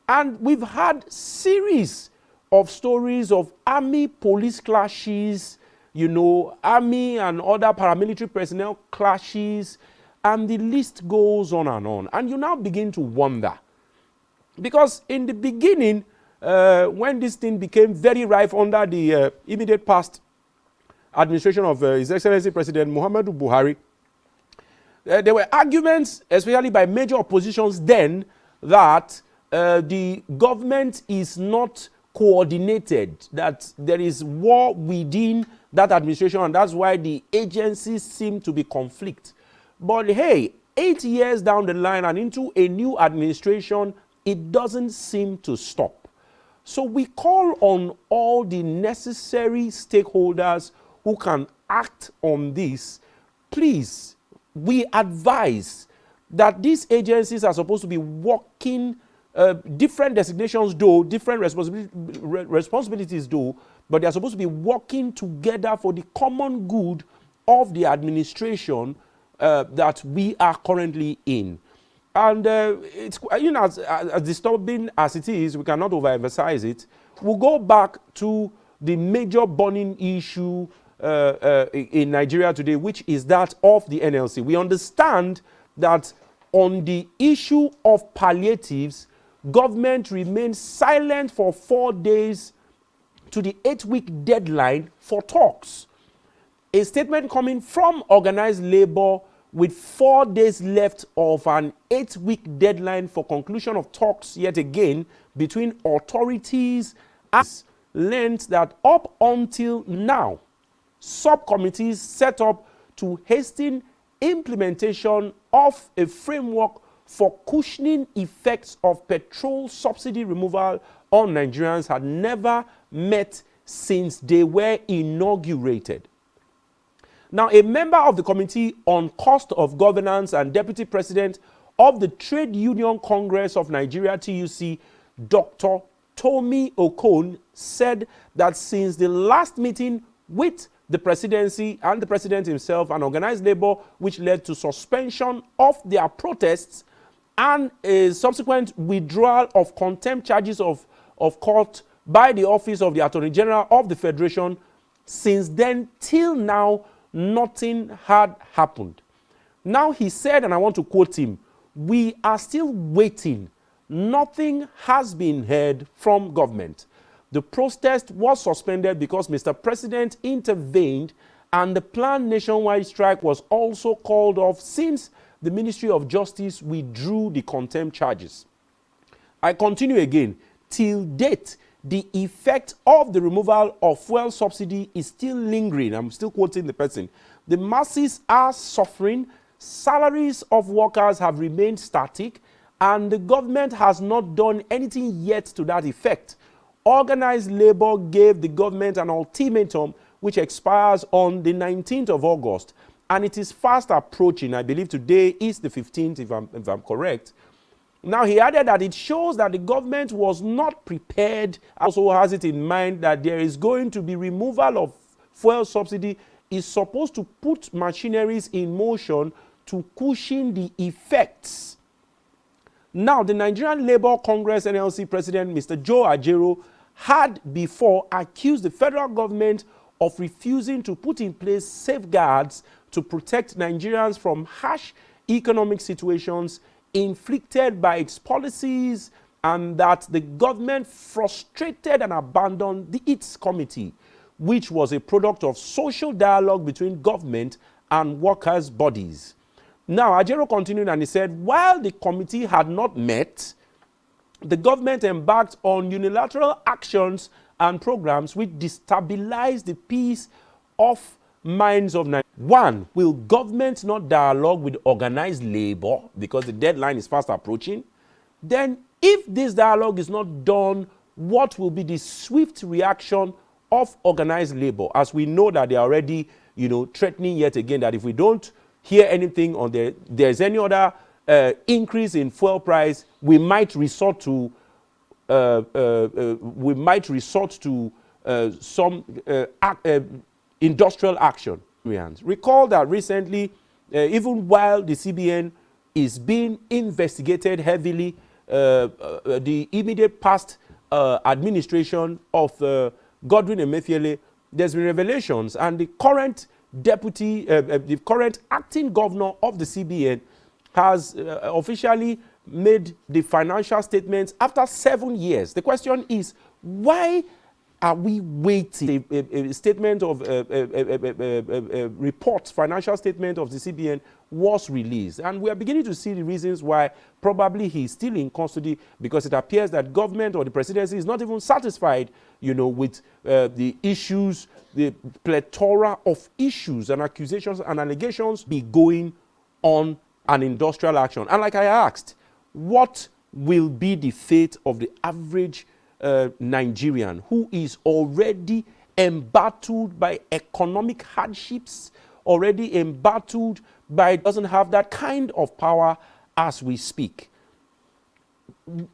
C: And we've had series of stories of army police clashes, you know, army and other paramilitary personnel clashes, and the list goes on. And you now begin to wonder, because in the beginning, when this thing became very rife under the immediate past administration of His Excellency President Muhammadu Buhari, there were arguments, especially by major oppositions then, that the government is not coordinated, that there is war within that administration, and that's why the agencies seem to be conflict. But hey, 8 years down the line and into a new administration, it doesn't seem to stop. So we call on all the necessary stakeholders who can act on this. Please, we advise that these agencies are supposed to be working different designations though, different responsibilities though, but they are supposed to be working together for the common good of the administration that we are currently in. And it's, you know, as disturbing as it is, we cannot overemphasize it. We'll go back to the major burning issue in Nigeria today, which is that of the NLC. We understand that on the issue of palliatives, government remained silent for 4 days to the 8-week deadline for talks. A statement coming from organized labor with 4 days left of an 8-week deadline for conclusion of talks yet again between authorities has learned that up until now, subcommittees set up to hasten implementation of a framework for cushioning effects of petrol subsidy removal on Nigerians had never met since they were inaugurated. Now, a member of the Committee on Cost of Governance and Deputy President of the Trade Union Congress of Nigeria, TUC, Dr. Tomi Okon, said that since the last meeting with the presidency and the president himself and organized labor, which led to suspension of their protests and a subsequent withdrawal of contempt charges of court by the Office of the Attorney General of the Federation, since then till now, nothing had happened. Now he said, and I want to quote him, "We are still waiting. Nothing has been heard from government. The protest was suspended because Mr. President intervened, and the planned nationwide strike was also called off since the Ministry of Justice withdrew the contempt charges." I continue again. Till date, the effect of the removal of fuel subsidy is still lingering. I'm still quoting the person. The masses are suffering. Salaries of workers have remained static, and the government has not done anything yet to that effect. Organized labor gave the government an ultimatum which expires on the 19th of August, and it is fast approaching. I believe today is the 15th, if I'm correct. Now, he added that it shows that the government was not prepared, also has it in mind that there is going to be removal of fuel subsidy, is supposed to put machineries in motion to cushion the effects. Now, the Nigerian Labour Congress NLC President, Mr. Joe Ajero, had before accused the federal government of refusing to put in place safeguards to protect Nigerians from harsh economic situations inflicted by its policies, and that the government frustrated and abandoned its committee, which was a product of social dialogue between government and workers' bodies. Now, Ajero continued and he said, while the committee had not met, the government embarked on unilateral actions and programs which destabilized the peace of minds of Nigeria. One, will government not dialogue with organized labor because the deadline is fast approaching? Then, if this dialogue is not done, what will be the swift reaction of organized labor? As we know that they are already, threatening yet again that if we don't hear anything on there's any other increase in fuel price, we might resort to some industrial action. Recall that recently, even while the CBN is being investigated heavily, the immediate past administration of Godwin Emefiele, there's been revelations, and the current the current acting governor of the CBN has officially made the financial statements after 7 years. The question is, why are we waiting? A statement of report, financial statement of the CBN was released, and we are beginning to see the reasons why probably he's still in custody, because it appears that government or the presidency is not even satisfied, with the issues, the plethora of issues and accusations and allegations be going on an industrial action. And like I asked, what will be the fate of the average Nigerian who is already embattled by economic hardships, already embattled by, doesn't have that kind of power as we speak?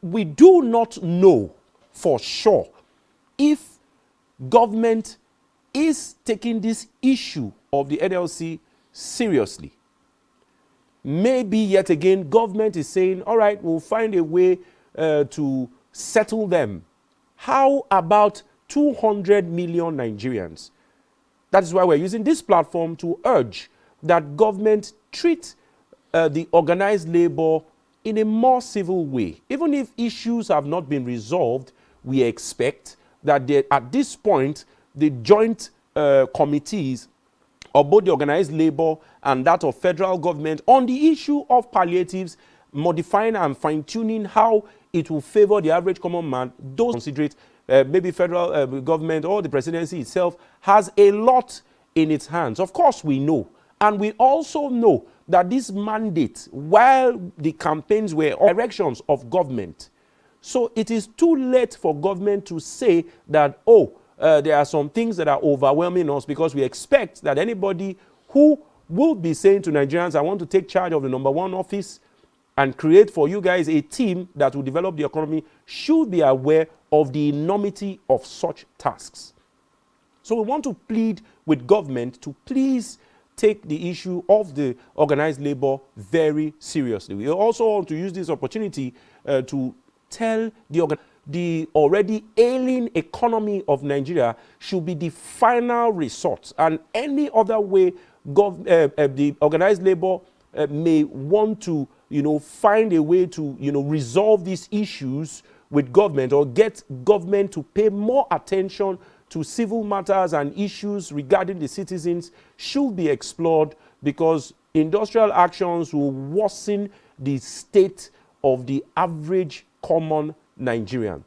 C: we do not know for sure if government is taking this issue of the NLC seriously. Maybe yet again government is saying, all right, we'll find a way to settle them. How about 200 million Nigerians? That is why we're using this platform to urge that government treat the organized labor in a more civil way. Even if issues have not been resolved, we expect that at this point, the joint committees of both the organized labor and that of federal government on the issue of palliatives, modifying and fine-tuning how it will favor the average common man, those consider it, maybe federal government or the presidency itself has a lot in its hands. Of course, we know. And we also know that this mandate, while the campaigns were directions of government, so it is too late for government to say that, there are some things that are overwhelming us, because we expect that anybody who will be saying to Nigerians, I want to take charge of the #1 office and create for you guys a team that will develop the economy, should be aware of the enormity of such tasks. So we want to plead with government to please take the issue of the organized labor very seriously. We also want to use this opportunity to tell the already ailing economy of Nigeria should be the final resort, and any other way the organized labor may want to, find a way to, resolve these issues with government, or get government to pay more attention to civil matters and issues regarding the citizens, should be explored, because industrial actions will worsen the state of the average common Nigerian.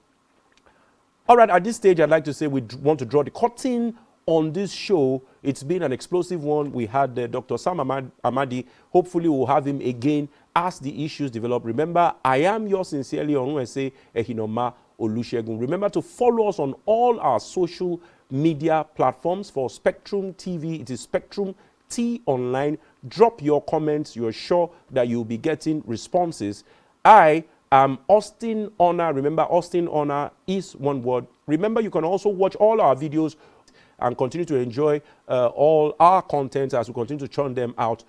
C: All right, at this stage, I'd like to say we want to draw the curtain on this show. It's been an explosive one. We had Dr. Sam Amadi. Hopefully, we'll have him again as the issues develop. Remember, I am yours sincerely, Onwese Ehinoma Olusegun. Remember to follow us on all our social media platforms. For Spectrum TV, it is Spectrum T Online. Drop your comments. You're sure that you'll be getting responses. I am Austin Honor. Remember, Austin Honor is one word. Remember, you can also watch all our videos and continue to enjoy all our content as we continue to churn them out.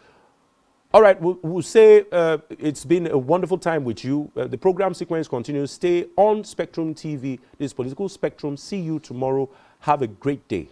C: All right, we'll say it's been a wonderful time with you. The program sequence continues. Stay on Spectrum TV. This is Political Spectrum. See you tomorrow. Have a great day.